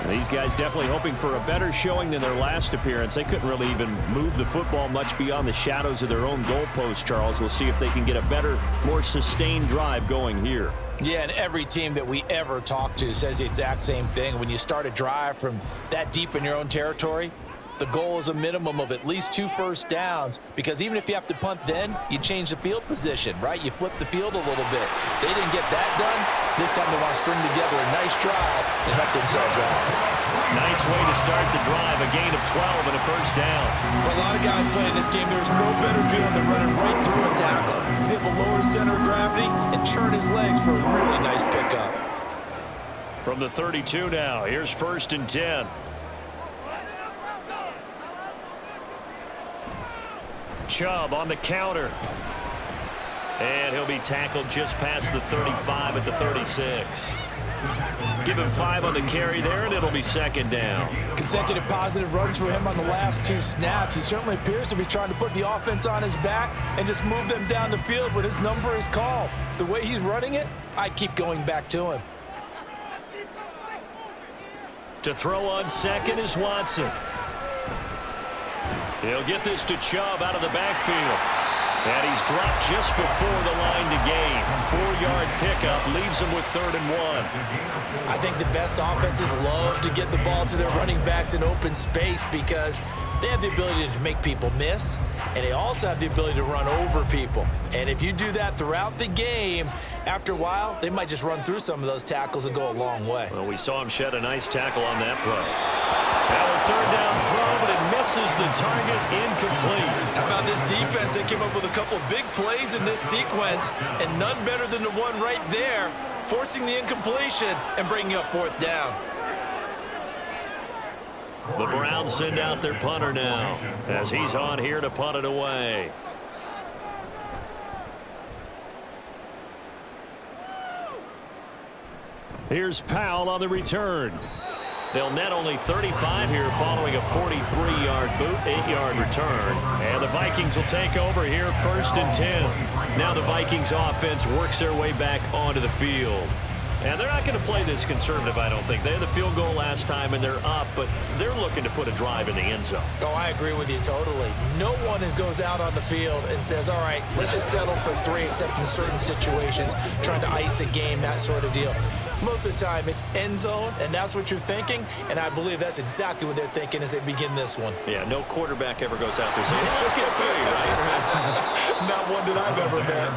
S2: These guys definitely hoping for a better showing than their last appearance. They couldn't really even move the football much beyond the shadows of their own goalpost, Charles. We'll see if they can get a better, more sustained drive going here.
S3: Yeah, and every team that we ever talk to says the exact same thing. When you start a drive from that deep in your own territory, the goal is a minimum of at least 2 first downs, because even if you have to punt then, you change the field position, right? You flip the field a little bit. They didn't get that done. This time they want to string together a nice drive and help themselves out.
S2: Nice way to start the drive, a gain of 12 and a first down.
S3: For a lot of guys playing this game, there's no better feeling than running right through a tackle. He's able to lower center of gravity and churn his legs for a really nice pickup.
S2: From the 32 now, here's 1st and 10. Chubb on the counter. And he'll be tackled just past the 35 at the 36. Give him 5 on the carry there, and it'll be 2nd down.
S3: Consecutive positive runs for him on the last 2 snaps. He certainly appears to be trying to put the offense on his back and just move them down the field when his number is called. The way he's running it, I keep going back to him.
S2: To throw on 2nd is Watson. He'll get this to Chubb out of the backfield. And he's dropped just before the line to gain. 4-yard pickup leaves him with 3rd and 1.
S3: I think the best offenses love to get the ball to their running backs in open space because they have the ability to make people miss, and they also have the ability to run over people. And if you do that throughout the game, after a while, they might just run through some of those tackles and go a long way.
S2: Well, we saw him shed a nice tackle on that play. Now a 3rd down throw, but it misses the target, incomplete.
S3: How about this defense? They came up with a couple big plays in this sequence, and none better than the one right there, forcing the incompletion and bringing up 4th down.
S2: The Browns send out their punter now as he's on here to punt it away. Here's Powell on the return. They'll net only 35 here following a 43-yard boot, 8-yard return. And the Vikings will take over here 1st and 10. Now the Vikings offense works their way back onto the field. And they're not going to play this conservative, I don't think. They had the field goal last time, and they're up, but they're looking to put a drive in the end zone.
S3: Oh, I agree with you totally. No one goes out on the field and says, all right, let's just settle for 3, except in certain situations, trying to ice a game, that sort of deal. Most of the time, it's end zone, and that's what you're thinking, and I believe that's exactly what they're thinking as they begin this one.
S2: Yeah, no quarterback ever goes out there saying, hey, let's get 30, right?
S3: Not one that I've ever met.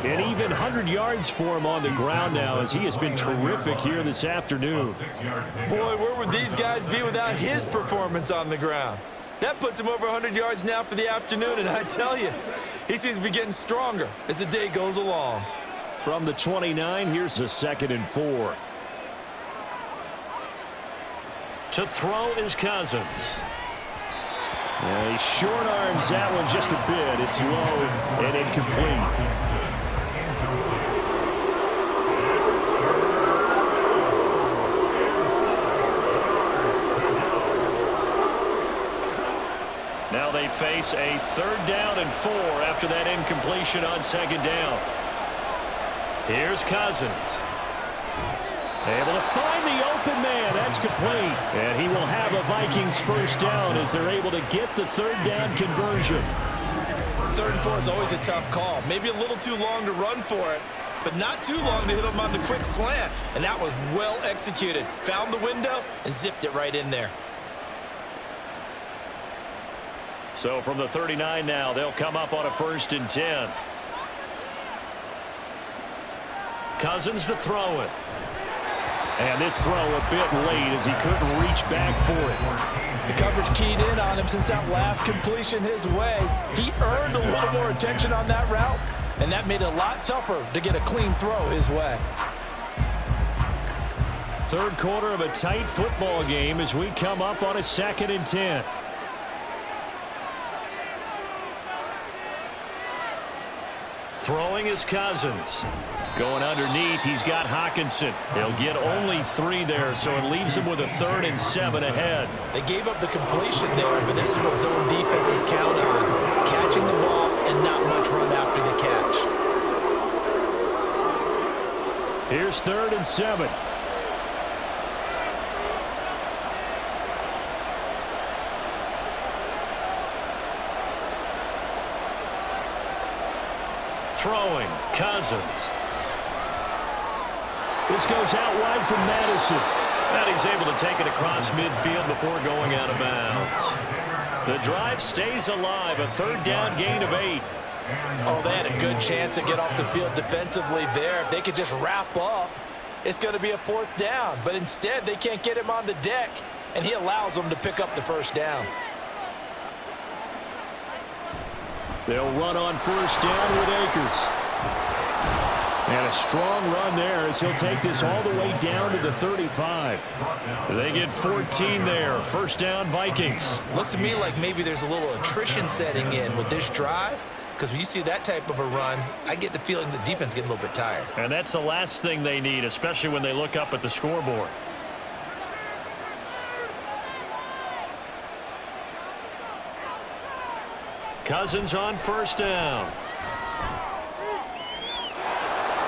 S2: And even 100 yards for him on the ground now as he has been terrific here this afternoon.
S3: Boy, where would these guys be without his performance on the ground? That puts him over 100 yards now for the afternoon, and I tell you, he seems to be getting stronger as the day goes along.
S2: From the 29, here's a 2nd and 4. To throw is Cousins. Yeah, he short arms that one just a bit. It's low and incomplete. Now they face a 3rd down and 4 after that incompletion on 2nd down. Here's Cousins. Able to find the open man. That's complete. And he will have a Vikings 1st down as they're able to get the 3rd down conversion.
S3: 3rd and 4 is always a tough call. Maybe a little too long to run for it, but not too long to hit him on the quick slant. And that was well executed. Found the window and zipped it right in there.
S2: So from the 39 now, they'll come up on a 1st and 10. Cousins to throw it. And this throw a bit late as he couldn't reach back for it.
S3: The coverage keyed in on him since that last completion his way. He earned a little more attention on that route, and that made it a lot tougher to get a clean throw his way.
S2: 3rd quarter of a tight football game as we come up on a 2nd and 10. Throwing is Cousins. Going underneath, he's got Hockenson. He'll get only 3 there, so it leaves him with a 3rd and 7 ahead.
S3: They gave up the completion there, but this is what zone defenses count on. Catching the ball and not much run after the catch.
S2: Here's 3rd and 7. Throwing, Cousins. This goes out wide from Madison. And he's able to take it across midfield before going out of bounds. The drive stays alive, a 3rd down gain of 8.
S3: Oh, they had a good chance to get off the field defensively there. If they could just wrap up, it's going to be a 4th down. But instead, they can't get him on the deck, and he allows them to pick up the 1st down.
S2: They'll run on 1st down with Akers. And a strong run there as he'll take this all the way down to the 35. They get 14 there. 1st down, Vikings.
S3: Looks to me like maybe there's a little attrition setting in with this drive, because when you see that type of a run, I get the feeling the defense getting a little bit tired.
S2: And that's the last thing they need, especially when they look up at the scoreboard. Cousins on 1st down.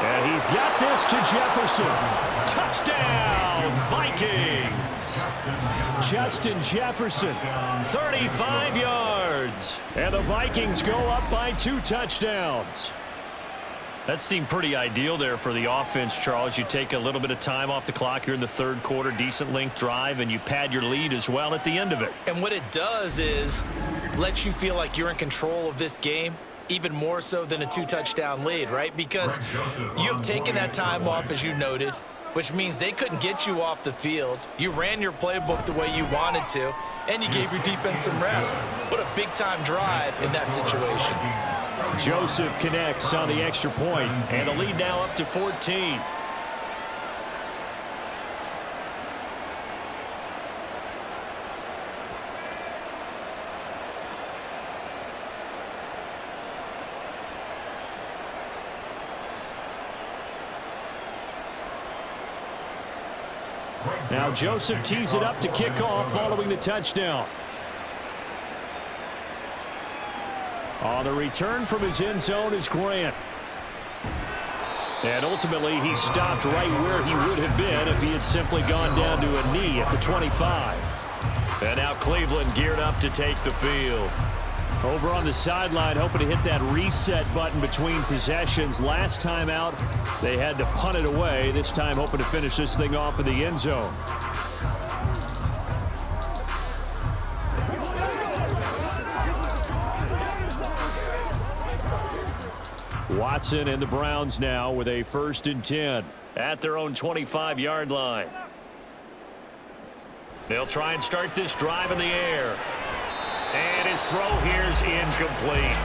S2: And he's got this to Jefferson. Touchdown, Vikings. Justin Jefferson, 35 yards. And the Vikings go up by 2 touchdowns. That seemed pretty ideal there for the offense, Charles. You take a little bit of time off the clock here in the 3rd quarter, decent length drive, and you pad your lead as well at the end of it.
S3: And what it does is lets you feel like you're in control of this game, even more so than a 2-touchdown lead, right? Because you have taken that time off, as you noted, which means they couldn't get you off the field. You ran your playbook the way you wanted to, and you gave your defense some rest. What a big-time drive in that situation.
S2: Joseph connects on the extra point, and the lead now up to 14. Now Joseph tees it up to kick off following the touchdown. On the return from his end zone is Grant. And ultimately he stopped right where he would have been if he had simply gone down to a knee at the 25. And now Cleveland geared up to take the field. Over on the sideline, hoping to hit that reset button between possessions. Last time out, they had to punt it away. This time, hoping to finish this thing off in the end zone. Watson and the Browns now with a 1st and 10 at their own 25-yard line. They'll try and start this drive in the air. And his his throw here's incomplete.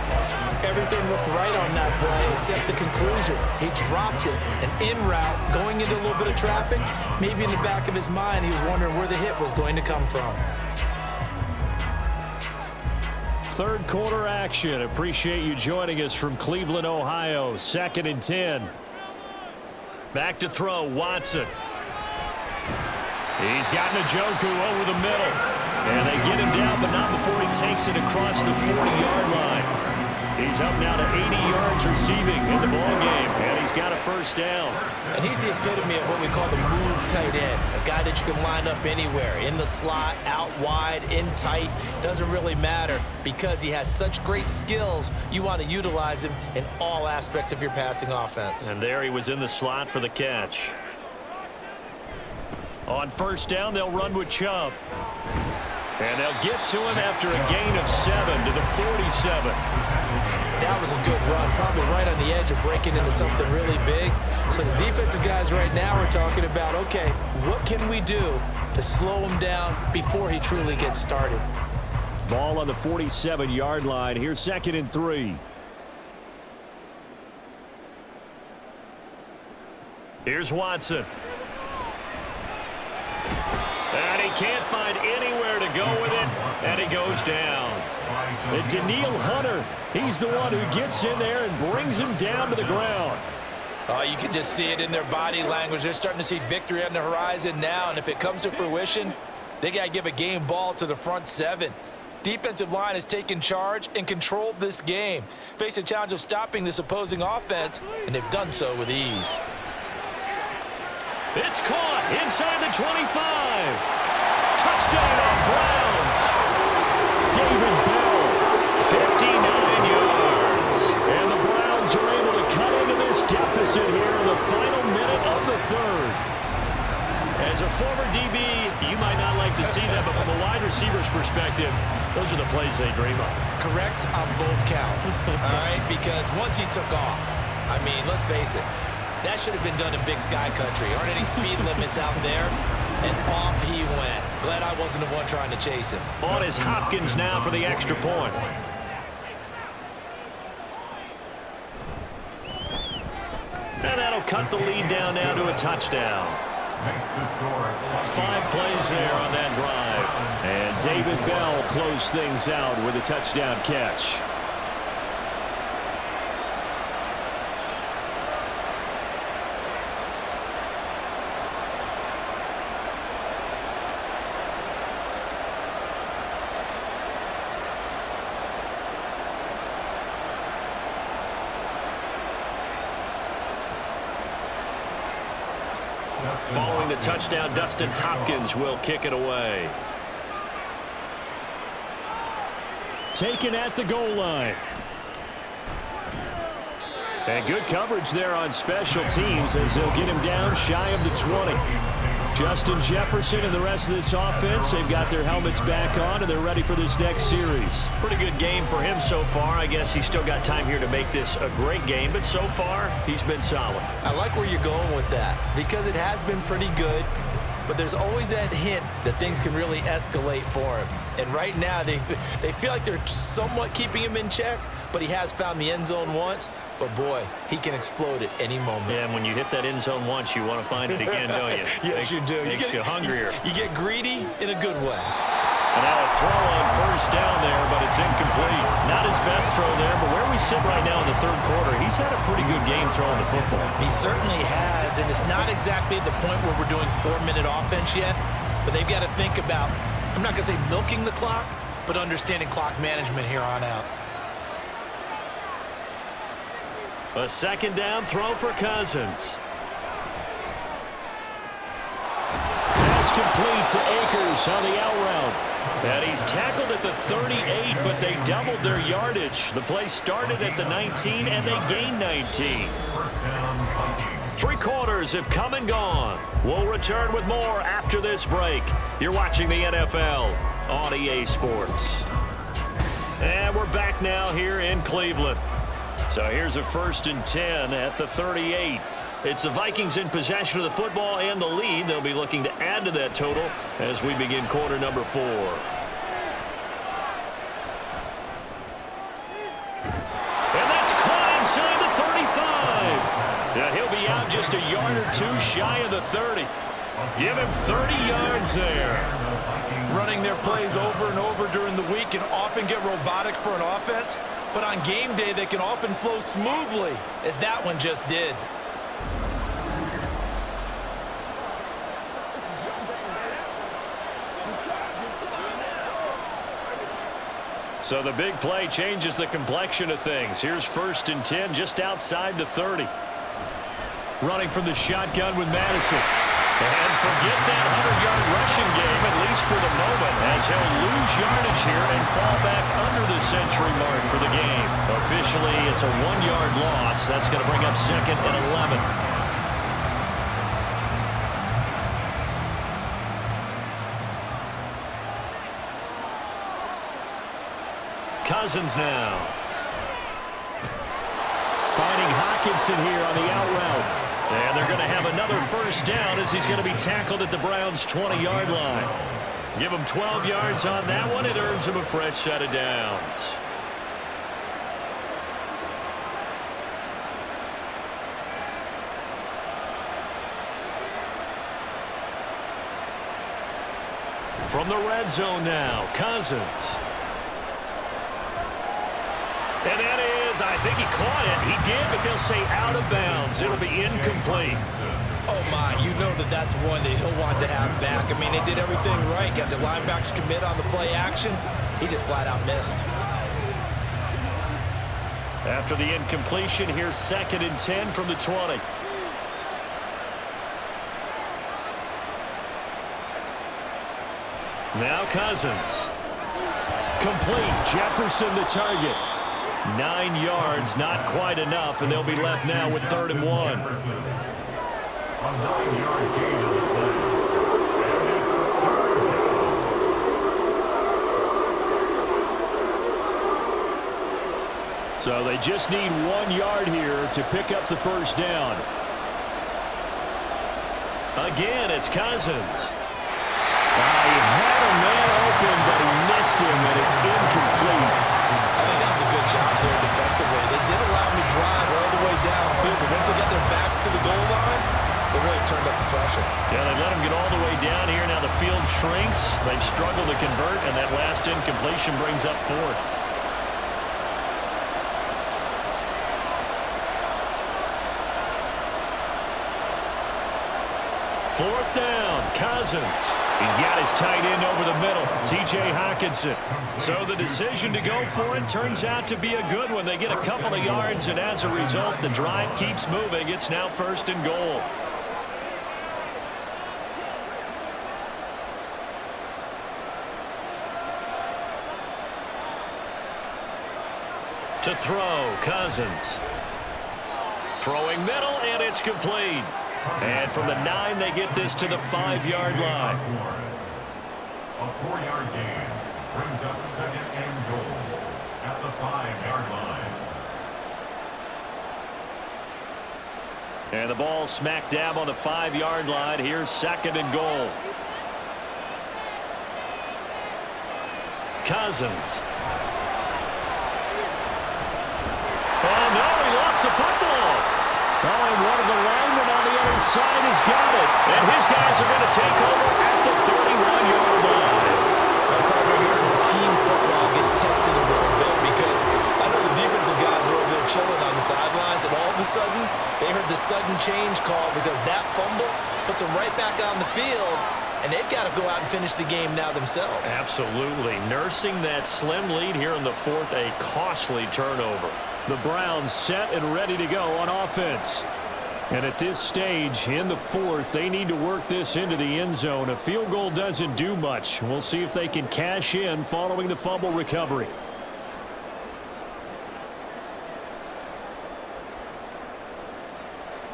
S3: Everything looked right on that play except the conclusion. He dropped it, and en route, going into a little bit of traffic, maybe in the back of his mind, he was wondering where the hit was going to come from.
S2: Third quarter action. Appreciate you joining us from Cleveland, Ohio. 2nd and 10. Back to throw, Watson. He's got Njoku over the middle. And they get him down, but not before he takes it across the 40-yard line. He's up now to 80 yards receiving in the ballgame, and he's got a first down.
S3: And he's the epitome of what we call the move tight end, a guy that you can line up anywhere, in the slot, out wide, in tight, doesn't really matter because he has such great skills. You want to utilize him in all aspects of your passing offense.
S2: And there he was in the slot for the catch. On first down, they'll run with Chubb. And they'll get to him after a gain of 7 to the 47.
S3: That was a good run, probably right on the edge of breaking into something really big. So the defensive guys right now are talking about, okay, what can we do to slow him down before he truly gets started?
S2: Ball on the 47-yard line. Here's 2nd and 3. Here's Watson. And he can't find anywhere to go with it, and he goes down. And Daniil Hunter, he's the one who gets in there and brings him down to the ground.
S3: Oh, you can just see it in their body language. They're starting to see victory on the horizon now, and if it comes to fruition, they got to give a game ball to the front 7. Defensive line has taken charge and controlled this game. Face a challenge of stopping this opposing offense, and they've done so with ease.
S2: It's caught inside the 25. Touchdown on Browns. David Bell, 59 yards. And the Browns are able to cut into this deficit here in the final minute of the third. As a former DB, you might not like to see that, but from a wide receiver's perspective, those are the plays they dream of.
S3: Correct on both counts, all right? Because once he took off, I mean, let's face it, that should have been done in Big Sky Country. Aren't any speed limits out there? And off he went. Glad I wasn't the one trying to chase him.
S2: On is Hopkins now for the extra point. And that'll cut the lead down now to a touchdown. 5 plays there on that drive. And David Bell closed things out with a touchdown catch. Following the touchdown, Dustin Hopkins will kick it away. Taken at the goal line. And good coverage there on special teams as they'll get him down shy of the 20. Justin Jefferson and the rest of this offense, they've got their helmets back on and they're ready for this next series. Pretty good game for him so far. I guess he's still got time here to make this a great game, but so far he's been solid.
S3: I like where you're going with that because it has been pretty good, but there's always that hint that things can really escalate for him. And right now they feel like they're somewhat keeping him in check, but he has found the end zone once. But, boy, he can explode at any moment.
S2: Yeah, and when you hit that end zone once, you want to find it again, don't you?
S3: Yes, you do.
S2: Makes you hungrier.
S3: You get greedy in a good way.
S2: And now a throw on first down there, but it's incomplete. Not his best throw there, but where we sit right now in the third quarter, he's had a pretty good game throwing the football.
S3: He certainly has, and it's not exactly at the point where we're doing 4-minute offense yet, but they've got to think about, I'm not going to say milking the clock, but understanding clock management here on out.
S2: A second down throw for Cousins. Pass complete to Akers on the out route. And he's tackled at the 38, but they doubled their yardage. The play started at the 19, and they gained 19. 3 quarters have come and gone. We'll return with more after this break. You're watching the NFL on EA Sports. And we're back now here in Cleveland. So here's a 1st and 10 at the 38. It's the Vikings in possession of the football and the lead. They'll be looking to add to that total as we begin quarter number 4. Yeah, he'll be out just a yard or two shy of the 30. Give him 30 yards there.
S3: Running their plays over and over during the week can often get robotic for an offense, but on game day they can often flow smoothly, as that one just did.
S2: So the big play changes the complexion of things. Here's 1st and 10 just outside the 30. Running from the shotgun with Madison. And forget that 100-yard rushing game, at least for the moment, as he'll lose yardage here and fall back under the century mark for the game. Officially, it's a 1-yard loss. That's going to bring up 2nd and 11. Cousins now. Finding Hockenson here on the out route. And they're going to have another 1st down as he's going to be tackled at the Browns' 20-yard line. Give him 12 yards on that one. It earns him a fresh set of downs. From the red zone now, Cousins. And that is, I think he caught it. He did, but they'll say out of bounds. It'll be incomplete.
S3: Oh, my. You know that's one that he'll want to have back. I mean, he did everything right. Got the linebackers commit on the play action. He just flat out missed.
S2: After the incompletion, here's 2nd and 10 from the 20. Now Cousins. Complete. Jefferson the target. 9 yards, not quite enough, and they'll be left now with 3rd and 1.
S4: A 9-yard gain on the play.
S2: So they just need 1 yard here to pick up the 1st down. Again, it's Cousins. He had a man open, but he missed him, and it's incomplete.
S3: I think that was a good job there defensively. They did allow him to drive all the way downfield, but once they got their backs to the goal line, they really turned up the pressure.
S2: Yeah, they let him get all the way down here. Now the field shrinks. They've struggled to convert, and that last incompletion brings up 4th. Fourth down, Cousins. He's got his tight end over the middle, T.J. Hockenson. So the decision to go for it turns out to be a good one. They get a couple of yards, and as a result, the drive keeps moving. It's now 1st and goal. To throw, Cousins. Throwing middle, and it's complete. And from the 9, they get this to the 5-yard line.
S4: A 4-yard gain brings up 2nd and goal at the 5-yard line.
S2: And the ball smack dab on the 5-yard line. Here's 2nd and goal. Cousins. Oh, no, he lost the football. Oh, and one of the linemen on the other side has got it. And his guys are going to take over at the 31-yard line.
S3: Partner, here's where team football gets tested a little bit, because I know the defensive guys were over there chilling on the sidelines, and all of a sudden, they heard the sudden change call because that fumble puts them right back on the field, and they've got to go out and finish the game now themselves.
S2: Absolutely. Nursing that slim lead here in the 4th, a costly turnover. The Browns set and ready to go on offense. And at this stage, in the 4th, they need to work this into the end zone. A field goal doesn't do much. We'll see if they can cash in following the fumble recovery.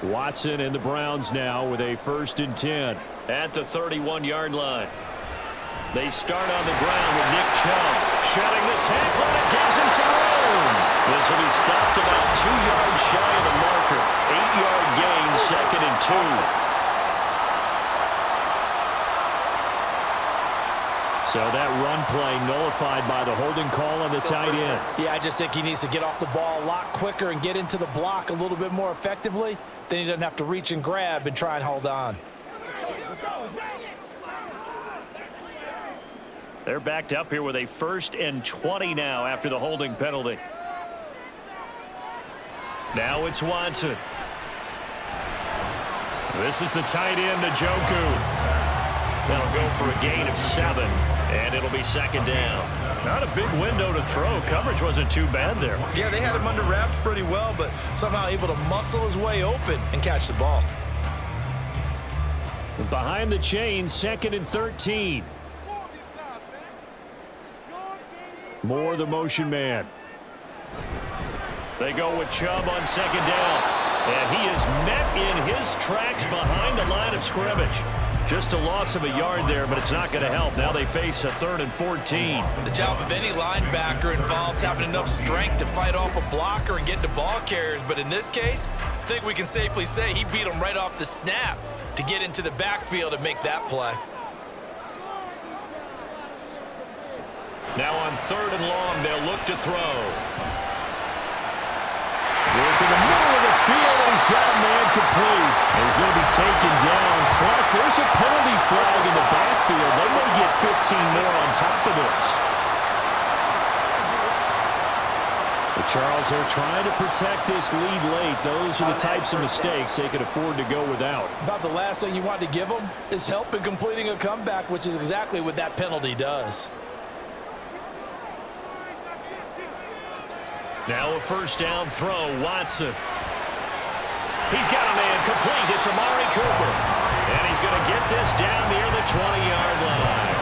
S2: Watson and the Browns now with a 1st and 10 at the 31-yard line. They start on the ground with Nick Chubb. Shedding the tackle, and it gives him some room. This will be stopped about 2 yards shy of the marker. 8-yard gain, 2nd and 2. So that run play nullified by the holding call on the tight end.
S3: Yeah, I just think he needs to get off the ball a lot quicker and get into the block a little bit more effectively. Then he doesn't have to reach and grab and try and hold on.
S2: They're backed up here with a 1st and 20 now after the holding penalty. Now it's Watson. This is the tight end, Njoku. That'll go for a gain of 7, and it'll be 2nd down. Not a big window to throw. Coverage wasn't too bad there.
S3: Yeah, they had him under wraps pretty well, but somehow able to muscle his way open and catch the ball.
S2: Behind the chains, 2nd and 13. Moore, the motion man. They go with Chubb on 2nd down. And he is met in his tracks behind the line of scrimmage. Just a loss of a yard there, but it's not going to help. Now they face a 3rd and 14.
S3: The job of any linebacker involves having enough strength to fight off a blocker and get to ball carriers. But in this case, I think we can safely say he beat him right off the snap to get into the backfield and make that play.
S2: Now on 3rd and long, they'll look to throw. Work in the middle of the field, and he's got a man complete. And he's going to be taken down. Plus, there's a penalty flag in the backfield. They may get 15 more on top of this. But Charles, they're trying to protect this lead late. Those are the types of mistakes they could afford to go without.
S3: About the last thing you want to give them is help in completing a comeback, which is exactly what that penalty does.
S2: Now a 1st down throw, Watson. He's got a man complete. It's Amari Cooper. And he's going to get this down near the 20-yard line.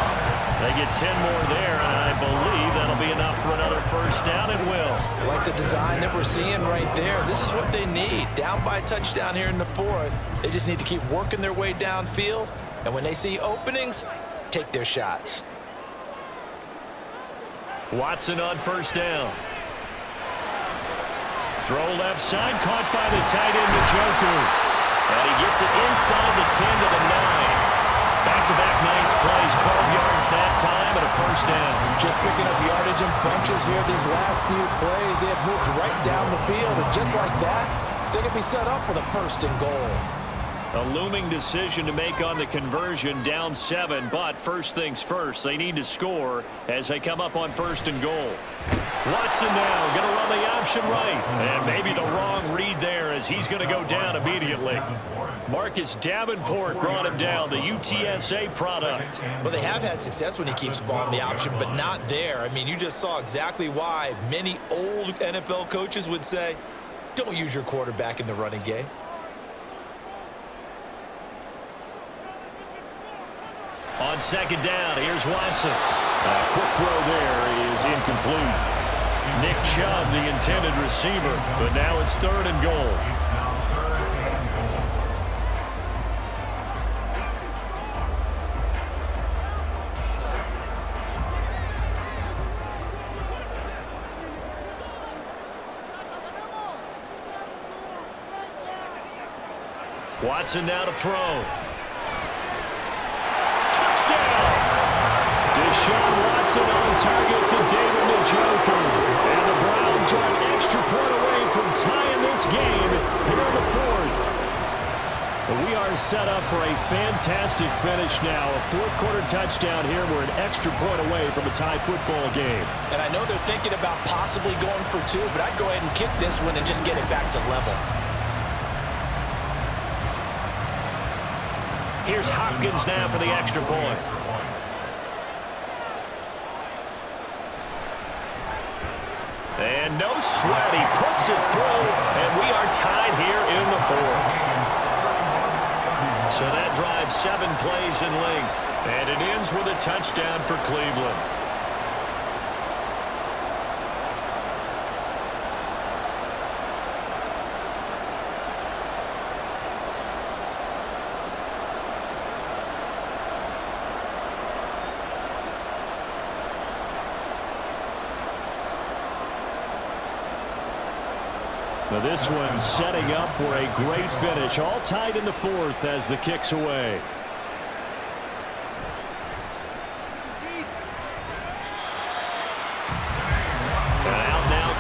S2: They get 10 more there, and I believe that'll be enough for another 1st down and will.
S3: I like the design that we're seeing right there. This is what they need. Down by a touchdown here in the 4th. They just need to keep working their way downfield. And when they see openings, take their shots.
S2: Watson on 1st down. Throw left side, caught by the tight end, Njoku. And he gets it inside the 10 to the 9. Back-to-back nice plays, 12 yards that time, and a 1st down.
S3: Just picking up yardage in bunches here these last few plays. They have moved right down the field, and just like that, they can be set up with a 1st and goal.
S2: A looming decision to make on the conversion, down 7, but first things first, they need to score as they come up on 1st and goal. Watson now going to run the option right, and maybe the wrong read there as he's going to go down immediately. Marcus Davenport brought him down, the UTSA product.
S3: Well, they have had success when he keeps the ball in the option, but not there. I mean, you just saw exactly why many old NFL coaches would say, don't use your quarterback in the running game.
S2: On 2nd down, here's Watson. A quick throw there is incomplete. Nick Chubb, the intended receiver, but now it's 3rd and goal. Watson now to throw. Deshaun Watson on target to David Njoku. And the Browns are an extra point away from tying this game here in the 4th. But we are set up for a fantastic finish now. A 4th-quarter touchdown here. We're an extra point away from a tie football game.
S3: And I know they're thinking about possibly going for 2, but I'd go ahead and kick this one and just get it back to level.
S2: Here's Hopkins now for the extra point. And no sweat, he puts it through, and we are tied here in the 4th. So that drives 7 plays in length, and it ends with a touchdown for Cleveland. Now this one setting up for a great finish. All tied in the 4th as the kick's away.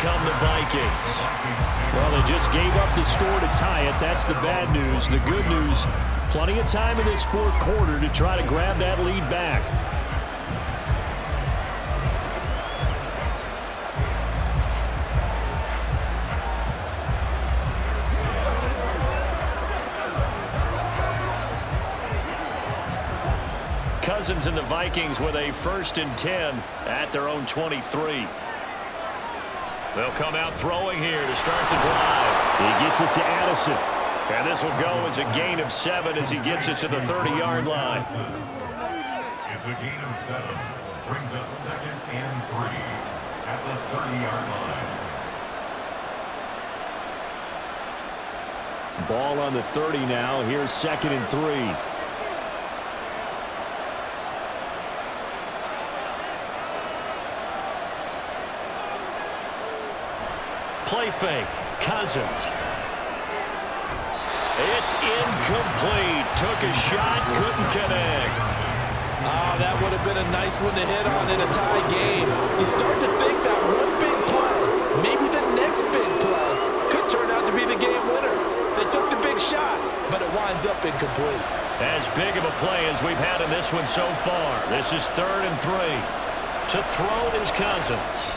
S2: come the Vikings. Well, they just gave up the score to tie it. That's the bad news. The good news, plenty of time in this fourth quarter to try to grab that lead back. Cousins and the Vikings with a 1st and 10 at their own 23. They'll come out throwing here to start the drive. He gets it to Addison. And this will go as a gain of 7 as he gets it to the 30-yard line.
S4: It's a gain of 7. Brings up 2nd and 3 at the 30-yard line.
S2: Ball on the 30 now. Here's 2nd and 3. Play fake. Cousins. It's incomplete. Took a shot, couldn't connect.
S3: Oh, that would have been a nice one to hit on in a tie game. You start to think that one big play, maybe the next big play, could turn out to be the game winner. They took the big shot, but it winds up incomplete.
S2: As big of a play as we've had in this one so far. This is 3rd and 3. To throw is Cousins.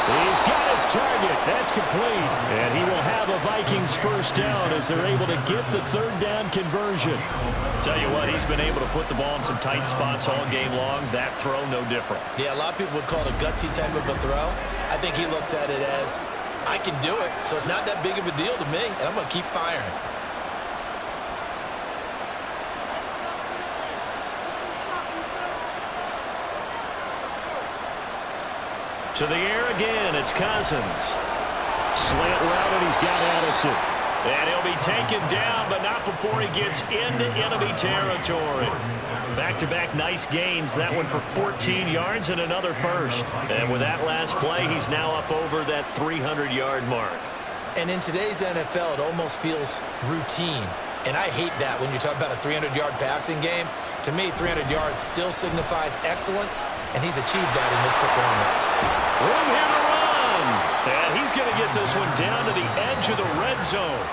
S2: He's got his target. That's complete. And he will have a Vikings 1st down as they're able to get the 3rd down conversion. Tell you what, he's been able to put the ball in some tight spots all game long. That throw, no different.
S3: Yeah, a lot of people would call it a gutsy type of a throw. I think he looks at it as, I can do it, so it's not that big of a deal to me, and I'm going to keep firing.
S2: To the air again, it's Cousins. Slant route, and he's got Addison. And he'll be taken down, but not before he gets into enemy territory. Back-to-back nice gains. That one for 14 yards and another 1st. And with that last play, he's now up over that 300-yard mark.
S3: And in today's NFL, it almost feels routine. And I hate that when you talk about a 300-yard passing game. To me, 300 yards still signifies excellence, and he's achieved that in this performance.
S2: Room here to run. And he's going to get this one down to the edge of the red zone.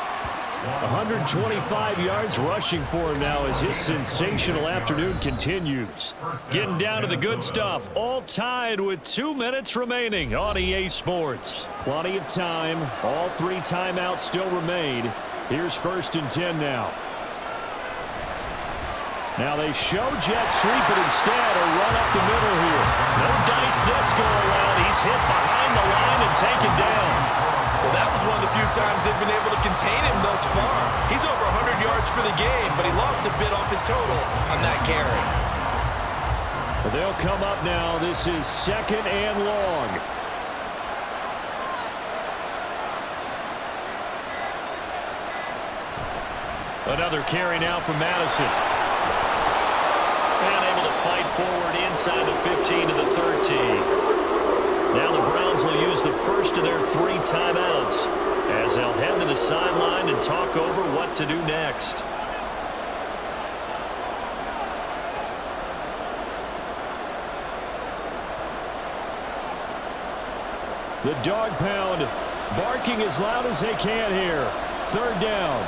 S2: 125 yards rushing for him now as his sensational afternoon continues. Getting down to the good stuff. All tied with 2 minutes remaining on EA Sports. Plenty of time. All 3 timeouts still remain. Here's 1st and 10 now. Now they show jet sweep, but instead a run up the middle here. No dice this go around. He's hit behind the line and taken down.
S3: Well, that was one of the few times they've been able to contain him thus far. He's over 100 yards for the game, but he lost a bit off his total on that carry.
S2: Well, they'll come up now. This is 2nd and long. Another carry now from Madison. And able to fight forward inside the 15 to the 13. Now the Browns will use the 1st of their 3 timeouts as they'll head to the sideline and talk over what to do next. The dog pound barking as loud as they can here. 3rd down.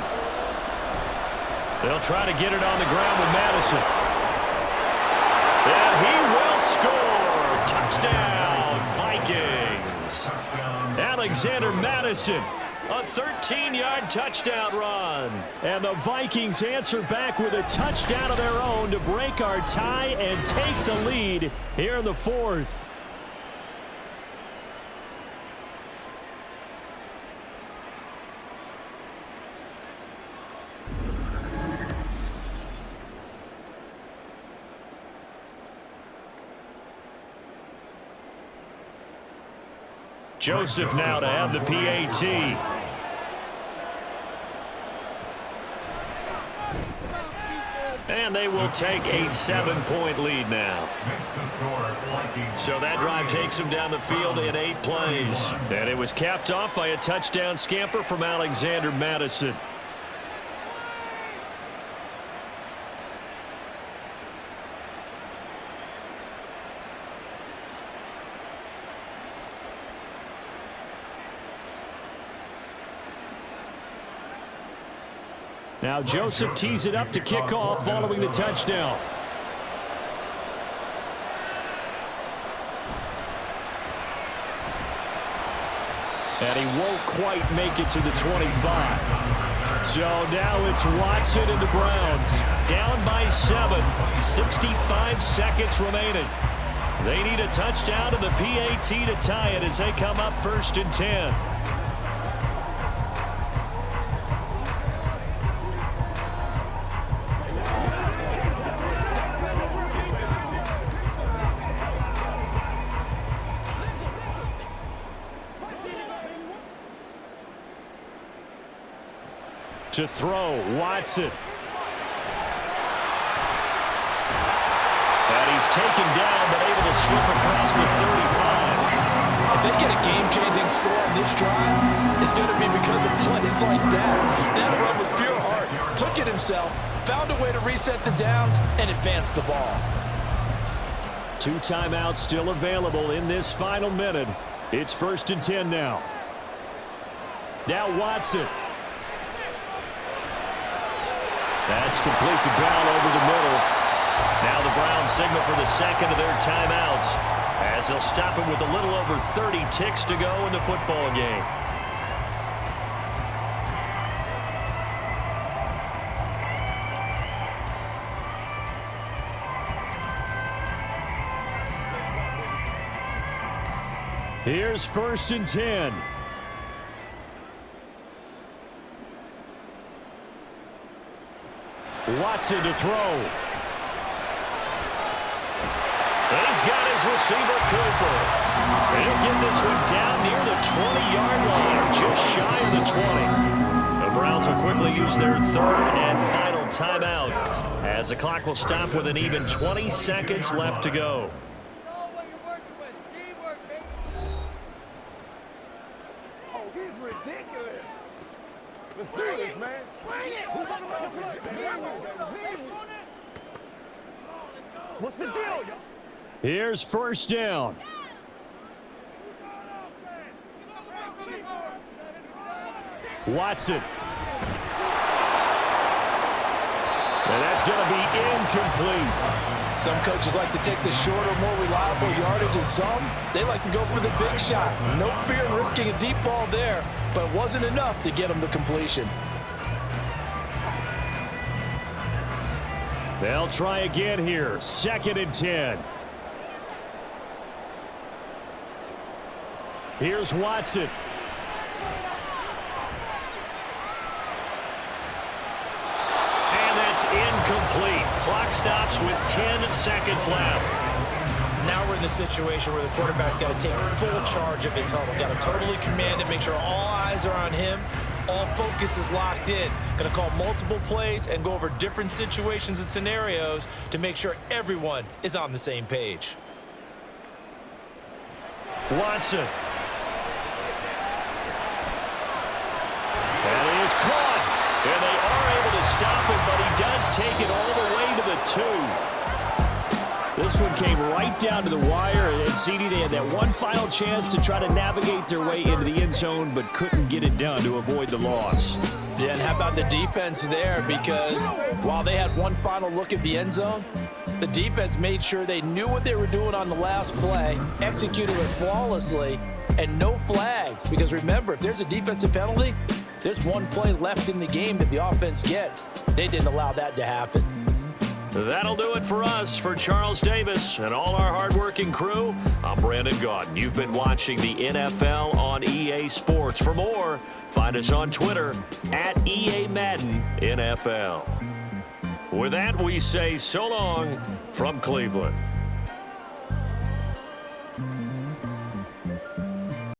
S2: They'll try to get it on the ground with Madison. And he will score. Touchdown, Vikings. Alexander Madison, a 13-yard touchdown run. And the Vikings answer back with a touchdown of their own to break our tie and take the lead here in the 4th. Joseph now to have the PAT. And they will take a 7-point lead now. So that drive takes them down the field in 8 plays. And it was capped off by a touchdown scamper from Alexander Madison. Now Joseph tees it up to kick off following the touchdown. And he won't quite make it to the 25. So now it's Watson and the Browns. Down by 7. 65 seconds remaining. They need a touchdown and the PAT to tie it as they come up 1st and 10. To throw, Watson. And he's taken down, but able to slip across the 35.
S3: If they get a game-changing score on this drive, it's going to be because of plays like that. That run was pure heart. Took it himself, found a way to reset the downs, and advance the ball.
S2: 2 timeouts still available in this final minute. It's 1st and 10 now. Now Watson. That's complete to Brown over the middle. Now the Browns signal for the second of their timeouts as they'll stop him with a little over 30 ticks to go in the football game. Here's 1st and 10. Watson to throw. He's got his receiver, Cooper. He'll get this one down near the 20-yard line, just shy of the 20. The Browns will quickly use their 3rd and final timeout as the clock will stop with an even 20 seconds left to go.
S6: Oh, he's ridiculous. Let's do this, man. Bring it. What's the deal, y'all?
S2: Here's 1st down. Watson. And that's going to be incomplete.
S3: Some coaches like to take the shorter, more reliable yardage, and some, they like to go for the big shot. No fear in risking a deep ball there, but it wasn't enough to get them the completion.
S2: They'll try again here. 2nd and 10. Here's Watson. And that's incomplete. Clock stops with 10 seconds left.
S7: Now we're in the situation where the quarterback's got to take full charge of his huddle. Got to totally command it, make sure all eyes are on him. All focus is locked in. Going to call multiple plays and go over different situations and scenarios to make sure everyone is on the same page.
S2: Watson. And he is caught. And they are able to stop him, but he does take it all the way to the 2. This one came right down to the wire, and CD, they had that one final chance to try to navigate their way into the end zone, but couldn't get it done to avoid the loss.
S3: Yeah, and how about the defense there? Because while they had one final look at the end zone, the defense made sure they knew what they were doing on the last play, executed it flawlessly, and no flags. Because remember, if there's a defensive penalty, there's one play left in the game that the offense gets. They didn't allow that to happen.
S2: That'll do it for us. For Charles Davis and all our hardworking crew, I'm Brandon Gaudin. You've been watching the NFL on EA Sports. For more, find us on Twitter at EA Madden NFL. With that, we say so long from Cleveland.